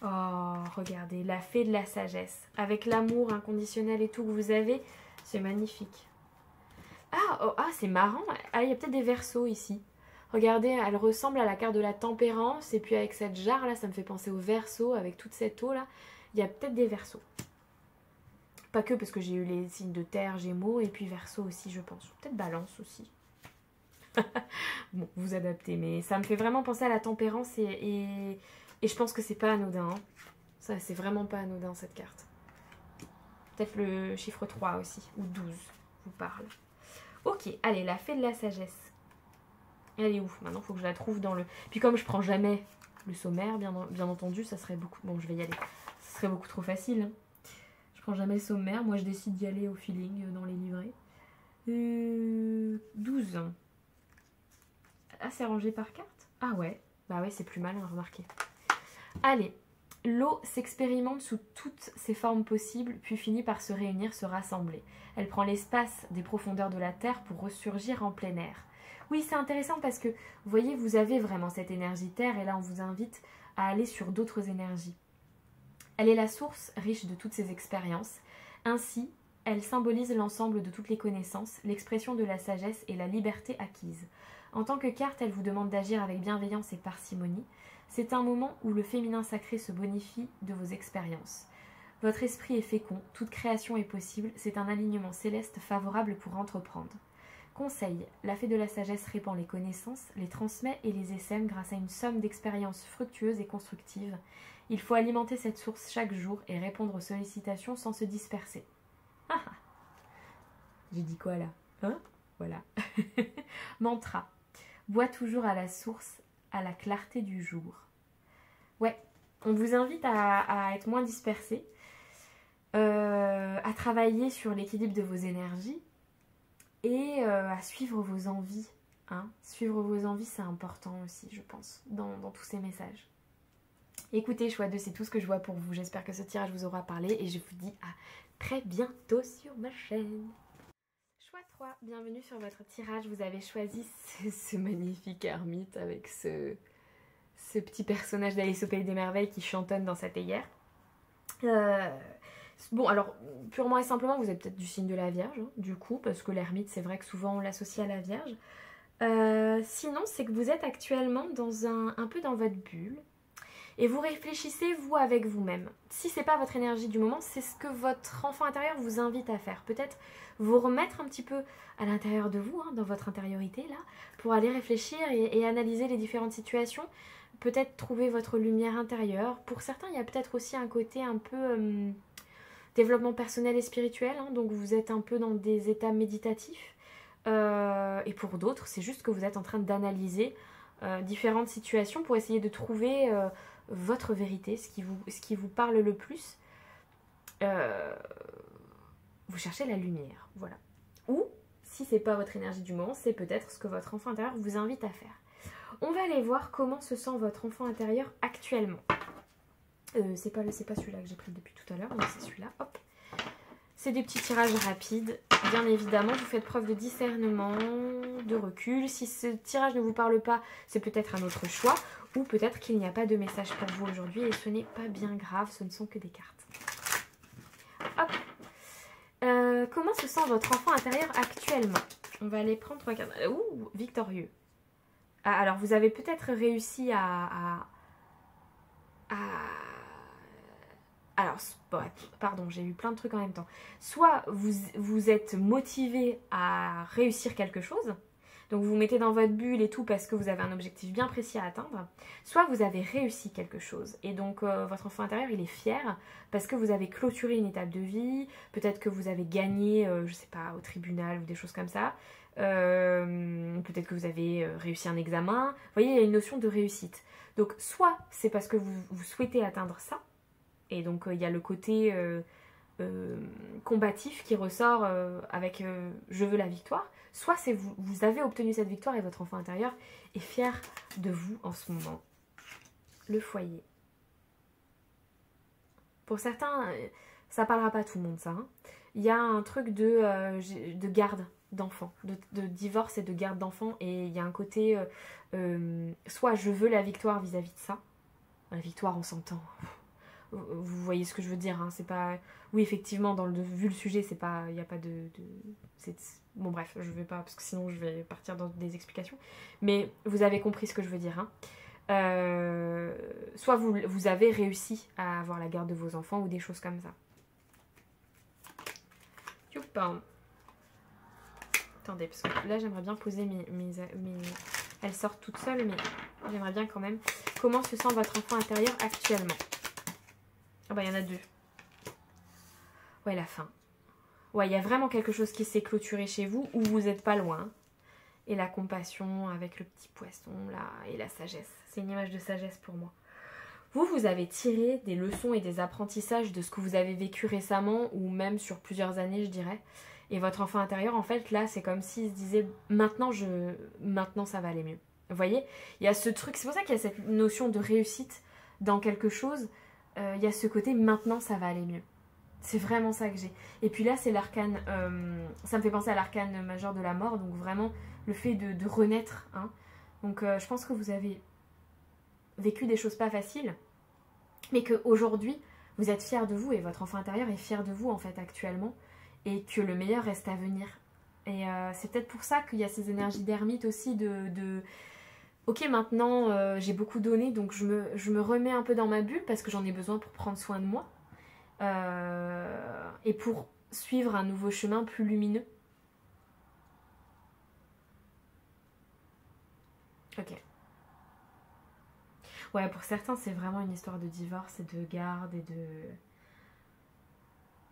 S1: Oh, regardez, la fée de la sagesse. Avec l'amour inconditionnel et tout que vous avez, c'est magnifique. C'est marrant. Ah, il y a peut-être des versos ici. Regardez, elle ressemble à la carte de la tempérance. Et puis avec cette jarre là, ça me fait penser aux versos. Avec toute cette eau là, il y a peut-être des versos. Pas que parce que j'ai eu les signes de terre, gémeaux. Et puis verso aussi, je pense. Peut-être balance aussi. Bon, vous adaptez. Mais ça me fait vraiment penser à la tempérance et je pense que c'est pas anodin. Hein. Ça, c'est vraiment pas anodin cette carte. Peut-être le chiffre 3 aussi, ou 12, vous parle. Ok, allez, la fée de la sagesse. Elle est où? Maintenant, il faut que je la trouve dans le... Puis comme je prends jamais le sommaire, bien entendu, ça serait beaucoup... Bon, je vais y aller. Ça serait beaucoup trop facile. Hein. Je prends jamais le sommaire. Moi, je décide d'y aller au feeling dans les livrets. 12. Ah, c'est rangé par carte? Ah ouais. Bah ouais, c'est plus malin, remarquez. Allez, l'eau s'expérimente sous toutes ses formes possibles, puis finit par se réunir, se rassembler. Elle prend l'espace des profondeurs de la terre pour ressurgir en plein air. Oui, c'est intéressant parce que, vous voyez, vous avez vraiment cette énergie terre, et là on vous invite à aller sur d'autres énergies. Elle est la source riche de toutes ces expériences. Ainsi, elle symbolise l'ensemble de toutes les connaissances, l'expression de la sagesse et la liberté acquise. En tant que carte, elle vous demande d'agir avec bienveillance et parcimonie. C'est un moment où le féminin sacré se bonifie de vos expériences. Votre esprit est fécond, toute création est possible, c'est un alignement céleste favorable pour entreprendre. Conseil, la fée de la sagesse répand les connaissances, les transmet et les essaime grâce à une somme d'expériences fructueuses et constructives. Il faut alimenter cette source chaque jour et répondre aux sollicitations sans se disperser. Ah ah. J'ai dit quoi là? Hein? Voilà. Mantra. Bois toujours à la source, à la clarté du jour. Ouais, on vous invite à être moins dispersé, à travailler sur l'équilibre de vos énergies et à suivre vos envies. Hein. Suivre vos envies, c'est important aussi, je pense, dans tous ces messages. Écoutez, choix 2, c'est tout ce que je vois pour vous. J'espère que ce tirage vous aura parlé et je vous dis à très bientôt sur ma chaîne. Choix 3, bienvenue sur votre tirage. Vous avez choisi ce magnifique ermite avec ce petit personnage d'Alice au Pays des Merveilles qui chantonne dans sa théière. Bon, alors, purement et simplement, vous êtes peut-être du signe de la Vierge, hein, du coup, parce que l'ermite, c'est vrai que souvent on l'associe à la Vierge. Sinon, c'est que vous êtes actuellement un peu dans votre bulle. Et vous réfléchissez, vous, avec vous-même. Si c'est pas votre énergie du moment, c'est ce que votre enfant intérieur vous invite à faire. Peut-être vous remettre un petit peu à l'intérieur de vous, hein, dans votre intériorité, là, pour aller réfléchir et analyser les différentes situations. Peut-être trouver votre lumière intérieure. Pour certains, il y a peut-être aussi un côté un peu développement personnel et spirituel. Hein, donc vous êtes un peu dans des états méditatifs. Et pour d'autres, c'est juste que vous êtes en train d'analyser différentes situations pour essayer de trouver votre vérité, ce qui vous parle le plus. Vous cherchez la lumière, voilà. si ce n'est pas votre énergie du moment, c'est peut-être ce que votre enfant intérieur vous invite à faire. On va aller voir comment se sent votre enfant intérieur actuellement. C'est pas celui-là que j'ai pris depuis tout à l'heure, donc c'est celui-là, hop. C'est des petits tirages rapides. Bien évidemment, vous faites preuve de discernement, de recul. Si ce tirage ne vous parle pas, c'est peut-être un autre choix. Ou peut-être qu'il n'y a pas de message pour vous aujourd'hui et ce n'est pas bien grave, ce ne sont que des cartes. Hop. Comment se sent votre enfant intérieur actuellement? On va aller prendre 3 cartes. Ouh, victorieux. Ah, alors, vous avez peut-être réussi Alors, pardon, j'ai eu plein de trucs en même temps. Soit vous êtes motivé à réussir quelque chose, donc vous vous mettez dans votre bulle et tout parce que vous avez un objectif bien précis à atteindre, soit vous avez réussi quelque chose et donc votre enfant intérieur il est fier parce que vous avez clôturé une étape de vie, peut-être que vous avez gagné, je sais pas, au tribunal ou des choses comme ça, peut-être que vous avez réussi un examen, vous voyez, il y a une notion de réussite. Donc soit c'est parce que vous souhaitez atteindre ça, et donc il y a le côté combatif qui ressort avec je veux la victoire, soit c'est vous avez obtenu cette victoire et votre enfant intérieur est fier de vous en ce moment. Le foyer. Pour certains, ça parlera pas à tout le monde ça. Hein. Il y a un truc de garde d'enfants, de divorce et de garde d'enfants, et il y a un côté soit je veux la victoire vis-à-vis de ça. La victoire on s'entend. Vous voyez ce que je veux dire, hein, c'est pas... Oui, effectivement, vu le sujet, c'est pas... Il n'y a pas bon, bref, je vais pas... Parce que sinon, je vais partir dans des explications. Mais vous avez compris ce que je veux dire, hein. Soit vous avez réussi à avoir la garde de vos enfants ou des choses comme ça. Youpa. Attendez, parce que là, j'aimerais bien poser mes... Elles sortent toutes seules, mais j'aimerais bien quand même... Comment se sent votre enfant intérieur actuellement? Ah bah il y en a 2. Ouais, la fin. Ouais, il y a vraiment quelque chose qui s'est clôturé chez vous où vous n'êtes pas loin. Et la compassion avec le petit poisson là et la sagesse. C'est une image de sagesse pour moi. Vous avez tiré des leçons et des apprentissages de ce que vous avez vécu récemment ou même sur plusieurs années, je dirais. Et votre enfant intérieur, en fait, là, c'est comme s'il se disait maintenant ça va aller mieux. Vous voyez, il y a ce truc, c'est pour ça qu'il y a cette notion de réussite dans quelque chose. Il y a ce côté maintenant ça va aller mieux. C'est vraiment ça que j'ai. Et puis là c'est l'arcane, ça me fait penser à l'arcane majeur de la mort, donc vraiment le fait de renaître. Hein. Donc je pense que vous avez vécu des choses pas faciles, mais qu'aujourd'hui vous êtes fiers de vous et votre enfant intérieur est fier de vous en fait actuellement, et que le meilleur reste à venir. Et c'est peut-être pour ça qu'il y a ces énergies d'ermite aussi ok, maintenant j'ai beaucoup donné, donc je me remets un peu dans ma bulle parce que j'en ai besoin pour prendre soin de moi et pour suivre un nouveau chemin plus lumineux. Ok. Ouais, pour certains, c'est vraiment une histoire de divorce et de garde et de...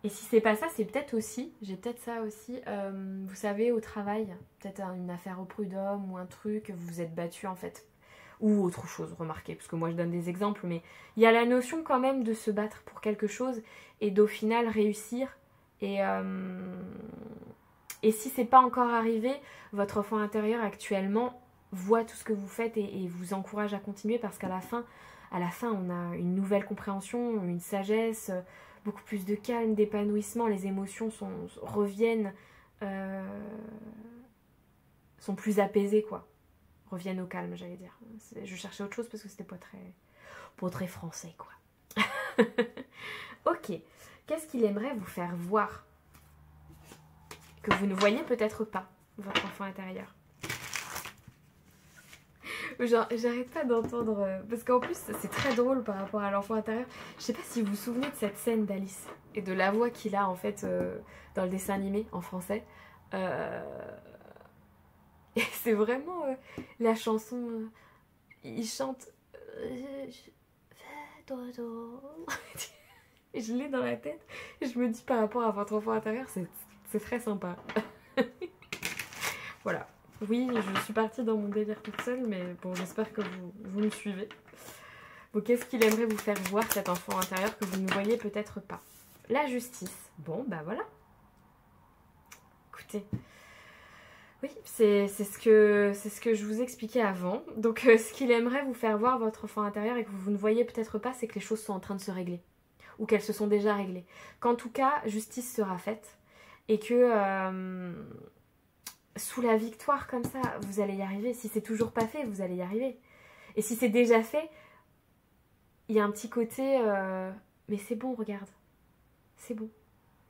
S1: Et si c'est pas ça, c'est peut-être aussi, j'ai peut-être ça aussi, vous savez, au travail, peut-être une affaire au prud'homme ou un truc, vous vous êtes battu en fait. Ou autre chose, remarquez, parce que moi je donne des exemples, mais il y a la notion quand même de se battre pour quelque chose et d'au final réussir. Et si c'est pas encore arrivé, votre enfant intérieur actuellement voit tout ce que vous faites et vous encourage à continuer parce qu'à la fin, on a une nouvelle compréhension, une sagesse, beaucoup plus de calme, d'épanouissement, les émotions reviennent, sont plus apaisées quoi. Reviennent au calme, j'allais dire. Je cherchais autre chose parce que c'était pas très français, quoi. Ok. Qu'est-ce qu'il aimerait vous faire voir que vous ne voyez peut-être pas, votre enfant intérieur? Genre, j'arrête pas d'entendre... Parce qu'en plus, c'est très drôle par rapport à l'enfant intérieur. Je sais pas si vous vous souvenez de cette scène d'Alice et de la voix qu'il a, en fait, dans le dessin animé, en français. Et c'est vraiment la chanson... il chante... Et je l'ai dans la tête. Et je me dis par rapport à votre enfant intérieur, c'est très sympa. Voilà. Oui, je suis partie dans mon délire toute seule, mais bon, j'espère que vous me suivez. Bon, qu'est-ce qu'il aimerait vous faire voir, cet enfant intérieur, que vous ne voyez peut-être pas? La justice. Bon, bah voilà. Écoutez, Oui, c'est ce que je vous expliquais avant. Donc ce qu'il aimerait vous faire voir, votre enfant intérieur, et que vous ne voyez peut-être pas, c'est que les choses sont en train de se régler. Ou qu'elles se sont déjà réglées. Qu'en tout cas, justice sera faite. Et que sous la victoire comme ça, vous allez y arriver. Si c'est toujours pas fait, vous allez y arriver. Et si c'est déjà fait, il y a un petit côté mais c'est bon, regarde. C'est bon.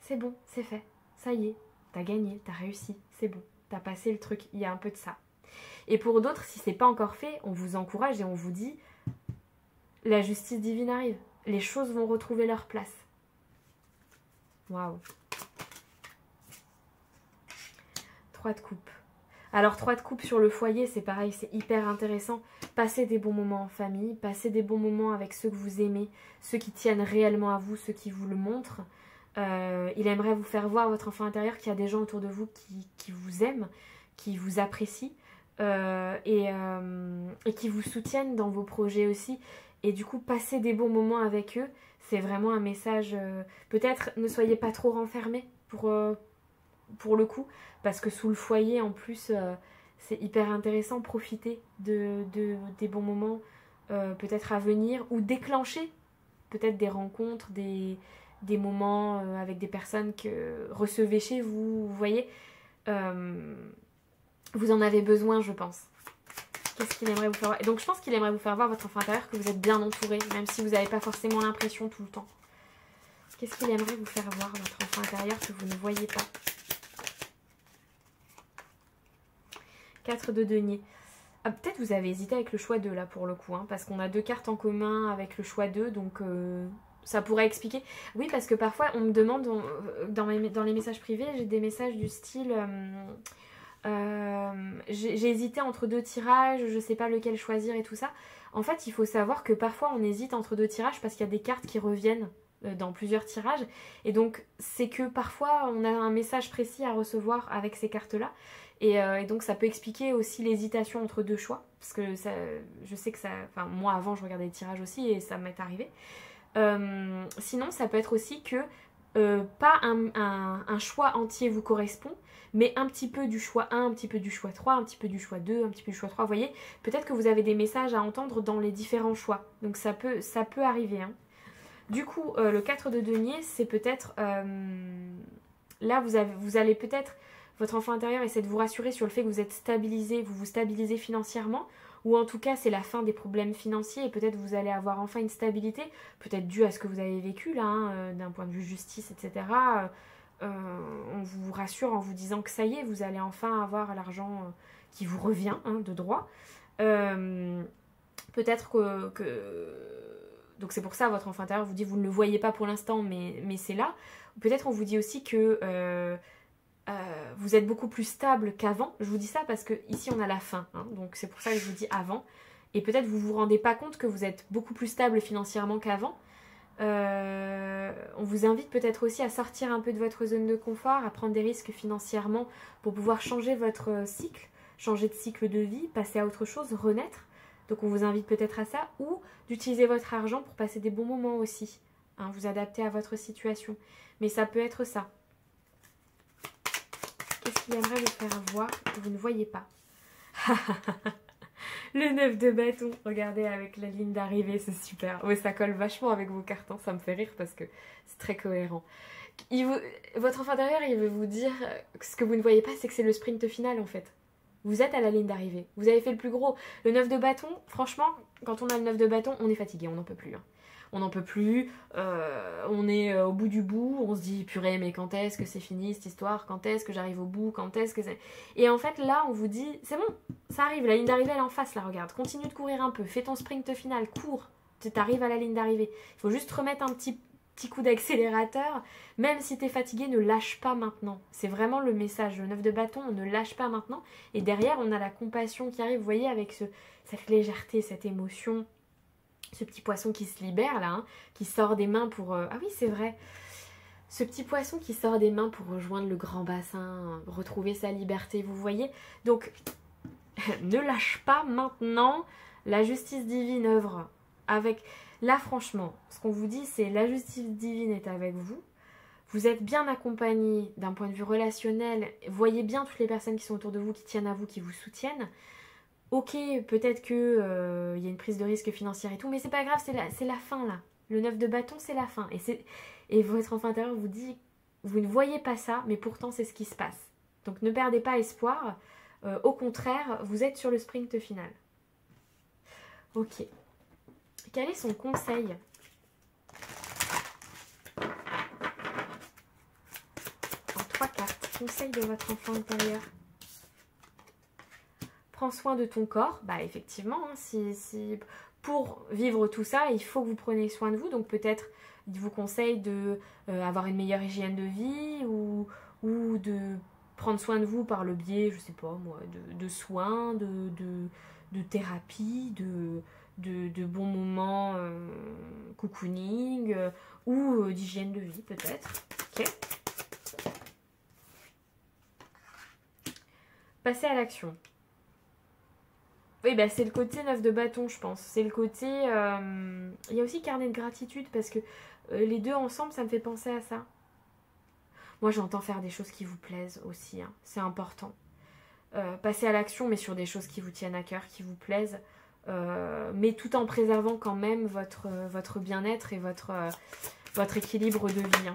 S1: C'est bon, c'est fait. Ça y est, t'as gagné, t'as réussi, c'est bon. T'as passé le truc, il y a un peu de ça. Et pour d'autres, si c'est pas encore fait, on vous encourage et on vous dit la justice divine arrive. Les choses vont retrouver leur place. Waouh. 3 de coupe. Alors 3 de coupe sur le foyer, c'est pareil, c'est hyper intéressant. Passez des bons moments en famille, passez des bons moments avec ceux que vous aimez, ceux qui tiennent réellement à vous, ceux qui vous le montrent. Il aimerait vous faire voir, votre enfant intérieur, qu'il y a des gens autour de vous qui vous aiment, qui vous apprécient et qui vous soutiennent dans vos projets aussi. Et du coup, passer des bons moments avec eux, c'est vraiment un message. Peut-être ne soyez pas trop renfermés pour le coup, parce que sous le foyer, en plus, c'est hyper intéressant. Profiter des bons moments peut-être à venir ou déclencher peut-être des rencontres, des moments avec des personnes que recevez chez vous, vous voyez. Vous en avez besoin, je pense. Qu'est-ce qu'il aimerait vous faire voir? Et donc je pense qu'il aimerait vous faire voir, votre enfant intérieur, que vous êtes bien entouré, même si vous n'avez pas forcément l'impression tout le temps. Qu'est-ce qu'il aimerait vous faire voir, votre enfant intérieur, que vous ne voyez pas? 4 de denier. Ah, peut-être vous avez hésité avec le choix 2 là pour le coup, hein, parce qu'on a 2 cartes en commun avec le choix 2, donc ça pourrait expliquer. Oui, parce que parfois on me demande, dans les messages privés, j'ai des messages du style j'ai hésité entre 2 tirages, je sais pas lequel choisir et tout ça. En fait, il faut savoir que parfois on hésite entre 2 tirages parce qu'il y a des cartes qui reviennent dans plusieurs tirages. Et donc, c'est que parfois on a un message précis à recevoir avec ces cartes-là. Et donc ça peut expliquer aussi l'hésitation entre 2 choix, parce que ça, je sais que ça... Enfin, moi avant je regardais les tirages aussi et ça m'est arrivé. Sinon ça peut être aussi que pas un choix entier vous correspond, mais un petit peu du choix 1, un petit peu du choix 3, un petit peu du choix 2, un petit peu du choix 3, vous voyez. Peut-être que vous avez des messages à entendre dans les différents choix, donc ça peut arriver, hein. Du coup, le 4 de denier, c'est peut-être... là, vous allez peut-être... Votre enfant intérieur essaie de vous rassurer sur le fait que vous êtes stabilisé, vous vous stabilisez financièrement, ou en tout cas c'est la fin des problèmes financiers et peut-être vous allez avoir enfin une stabilité, peut-être due à ce que vous avez vécu là, hein, d'un point de vue justice, etc. On vous rassure en vous disant que ça y est, vous allez enfin avoir l'argent qui vous revient, hein, de droit. Peut-être que... Donc c'est pour ça votre enfant intérieur vous dit vous ne le voyez pas pour l'instant, mais c'est là. Peut-être on vous dit aussi que... vous êtes beaucoup plus stable qu'avant. Je vous dis ça parce que ici on a la fin, hein, donc c'est pour ça que je vous dis avant. Et peut-être vous vous rendez pas compte que vous êtes beaucoup plus stable financièrement qu'avant. On vous invite peut-être aussi à sortir un peu de votre zone de confort, à prendre des risques financièrement pour pouvoir changer votre cycle, changer de cycle de vie, passer à autre chose, renaître. Donc on vous invite peut-être à ça, ou d'utiliser votre argent pour passer des bons moments aussi, hein, vous adapter à votre situation. Mais ça peut être ça. Qu'est-ce qu'il aimerait vous faire voir que vous ne voyez pas? Le 9 de bâton, regardez avec la ligne d'arrivée, c'est super. Ouais, ça colle vachement avec vos cartes, hein, ça me fait rire parce que c'est très cohérent. Votre enfant intérieur, il veut vous dire que ce que vous ne voyez pas, c'est que c'est le sprint final en fait. Vous êtes à la ligne d'arrivée, vous avez fait le plus gros. Le 9 de bâton, franchement, quand on a le 9 de bâton, on est fatigué, on n'en peut plus, hein. On n'en peut plus, on est au bout du bout, on se dit purée mais quand est-ce que c'est fini cette histoire, quand est-ce que j'arrive au bout, quand est-ce que c'est... Et en fait là on vous dit c'est bon, ça arrive, la ligne d'arrivée elle est en face là, regarde, continue de courir un peu, fais ton sprint final, cours, tu arrives à la ligne d'arrivée. Il faut juste remettre un petit coup d'accélérateur, même si t'es fatigué, ne lâche pas maintenant. C'est vraiment le message, le 9 de bâton, on ne lâche pas maintenant. Et derrière on a la compassion qui arrive, vous voyez, avec cette légèreté, cette émotion. Ce petit poisson qui se libère là, hein, qui sort des mains pour... Ah oui, c'est vrai. Ce petit poisson qui sort des mains pour rejoindre le grand bassin, retrouver sa liberté, vous voyez. Donc, ne lâche pas maintenant. La justice divine œuvre avec... Là, franchement, ce qu'on vous dit, c'est la justice divine est avec vous. Vous êtes bien accompagné d'un point de vue relationnel. Voyez bien toutes les personnes qui sont autour de vous, qui tiennent à vous, qui vous soutiennent. Ok, peut-être que y a une prise de risque financière et tout, mais c'est pas grave, c'est la fin là. Le 9 de bâton, c'est la fin. Et votre enfant intérieur vous dit, vous ne voyez pas ça, mais pourtant c'est ce qui se passe. Donc ne perdez pas espoir. Au contraire, vous êtes sur le sprint final. Ok. Quel est son conseil ? En 3 cartes. Conseil de votre enfant intérieur. Prends soin de ton corps. Bah effectivement, hein, pour vivre tout ça, il faut que vous preniez soin de vous. Donc peut-être, il vous conseille de avoir une meilleure hygiène de vie ou de prendre soin de vous par le biais, je sais pas moi, de soins, de thérapie, de bons moments cocooning ou d'hygiène de vie peut-être. Ok. Passer à l'action. Oui, bah c'est le côté 9 de bâton, je pense. C'est le côté... Il y a aussi carnet de gratitude parce que les deux ensemble, ça me fait penser à ça. Moi, j'entends faire des choses qui vous plaisent aussi. Hein. C'est important. Passer à l'action, mais sur des choses qui vous tiennent à cœur, qui vous plaisent. Mais tout en préservant quand même votre bien-être et votre équilibre de vie. Hein.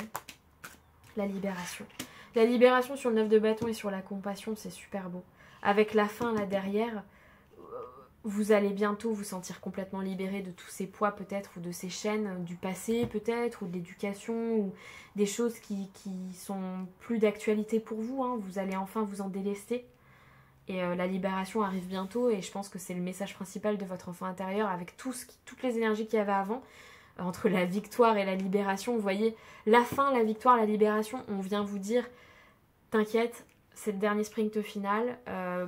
S1: La libération. La libération sur le 9 de bâton et sur la compassion, c'est super beau. Avec la fin là derrière... Vous allez bientôt vous sentir complètement libéré de tous ces poids peut-être, ou de ces chaînes du passé peut-être, ou de l'éducation, ou des choses qui sont plus d'actualité pour vous. Hein. Vous allez enfin vous en délester. Et la libération arrive bientôt, et je pense que c'est le message principal de votre enfant intérieur, avec toutes les énergies qu'il y avait avant, entre la victoire et la libération. Vous voyez, la fin, la victoire, la libération, on vient vous dire, t'inquiète, c'est le dernier sprint final,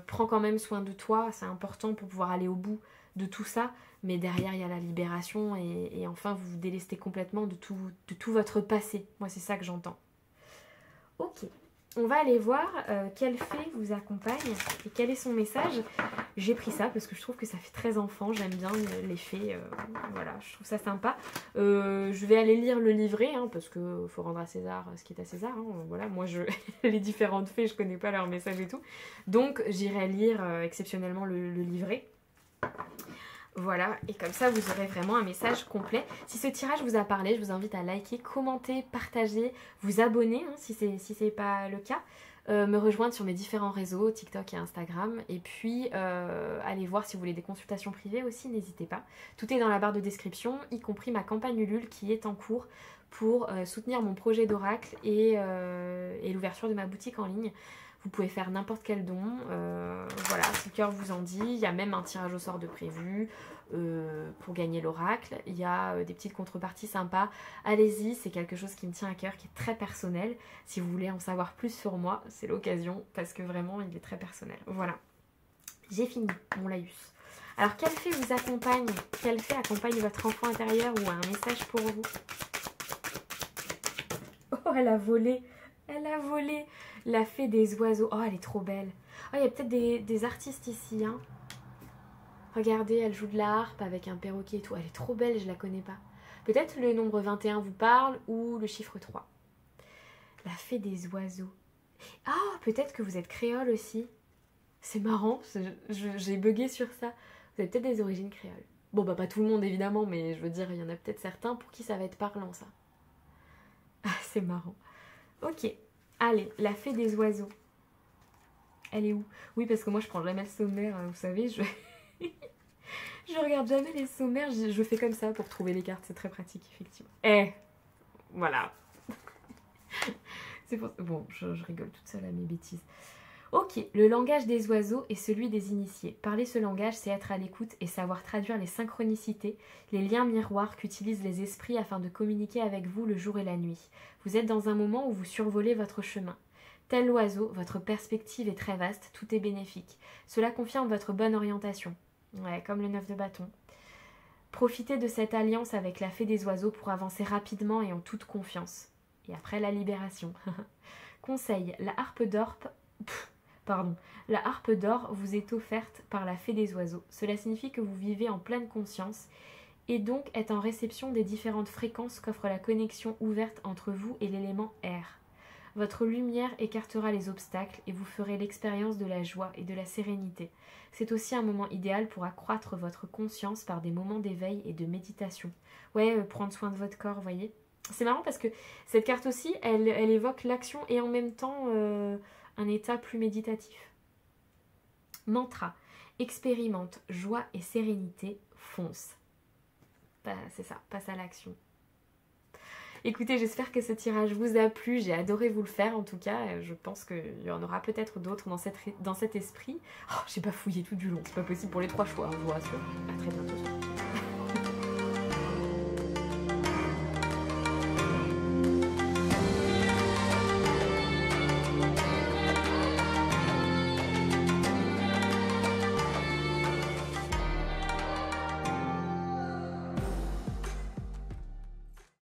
S1: prends quand même soin de toi, c'est important pour pouvoir aller au bout de tout ça, mais derrière il y a la libération et enfin vous vous délestez complètement de tout votre passé. Moi c'est ça que j'entends. Ok, on va aller voir quelle fée vous accompagne et quel est son message. J'ai pris ça parce que je trouve que ça fait très enfant, j'aime bien les fées, voilà, je trouve ça sympa. Je vais aller lire le livret, hein, parce qu'il faut rendre à César ce qui est à César. Hein, voilà, moi, les différentes fées, je connais pas leur message et tout. Donc, j'irai lire exceptionnellement le livret. Voilà, et comme ça, vous aurez vraiment un message complet. Si ce tirage vous a parlé, je vous invite à liker, commenter, partager, vous abonner, hein, si c'est pas le cas. Me rejoindre sur mes différents réseaux, TikTok et Instagram. Et puis, allez voir si vous voulez des consultations privées aussi, n'hésitez pas. Tout est dans la barre de description, y compris ma campagne Ulule qui est en cours pour soutenir mon projet d'oracle et l'ouverture de ma boutique en ligne. Vous pouvez faire n'importe quel don, voilà, si le cœur vous en dit. Il y a même un tirage au sort de prévu pour gagner l'oracle. Il y a des petites contreparties sympas. Allez-y, c'est quelque chose qui me tient à cœur, qui est très personnel. Si vous voulez en savoir plus sur moi, c'est l'occasion, parce que vraiment, il est très personnel. Voilà, j'ai fini mon laïus. Alors, quelle fée vous accompagne? Quelle fée accompagne votre enfant intérieur ou a un message pour vous? Oh, elle a volé! Elle a volé! La fée des oiseaux. Oh, elle est trop belle. Oh, il y a peut-être des artistes ici. Hein. Regardez, elle joue de la harpe avec un perroquet et tout. Elle est trop belle, je la connais pas. Peut-être le nombre 21 vous parle ou le chiffre 3. La fée des oiseaux. Ah, peut-être que vous êtes créole aussi. C'est marrant, j'ai bugué sur ça. Vous avez peut-être des origines créoles. Bon, bah pas tout le monde évidemment, mais je veux dire, il y en a peut-être certains pour qui ça va être parlant ça. Ah, c'est marrant. Ok. Allez, la fée des oiseaux. Elle est où? Oui, parce que moi, je prends jamais le sommaire, vous savez, je regarde jamais les sommaires, je fais comme ça pour trouver les cartes, c'est très pratique, effectivement. Voilà. C'est pour... Bon, je rigole toute seule à mes bêtises. Ok, le langage des oiseaux est celui des initiés. Parler ce langage, c'est être à l'écoute et savoir traduire les synchronicités, les liens miroirs qu'utilisent les esprits afin de communiquer avec vous le jour et la nuit. Vous êtes dans un moment où vous survolez votre chemin. Tel l'oiseau, votre perspective est très vaste, tout est bénéfique. Cela confirme votre bonne orientation. Ouais, comme le 9 de bâton. Profitez de cette alliance avec la fée des oiseaux pour avancer rapidement et en toute confiance. Et après la libération. Conseil, la harpe d'or vous est offerte par la fée des oiseaux. Cela signifie que vous vivez en pleine conscience et donc être en réception des différentes fréquences qu'offre la connexion ouverte entre vous et l'élément air. Votre lumière écartera les obstacles et vous ferez l'expérience de la joie et de la sérénité. C'est aussi un moment idéal pour accroître votre conscience par des moments d'éveil et de méditation. Ouais, prendre soin de votre corps, voyez. C'est marrant parce que cette carte aussi, elle évoque l'action et en même temps un état plus méditatif. Mantra. Expérimente joie et sérénité, fonce. Bah, c'est ça, passe à l'action. Écoutez, j'espère que ce tirage vous a plu, j'ai adoré vous le faire en tout cas, je pense qu'il y en aura peut-être d'autres dans cet esprit. Oh, j'ai pas fouillé tout du long, c'est pas possible pour les 3 choix, je vous rassure. À très bientôt.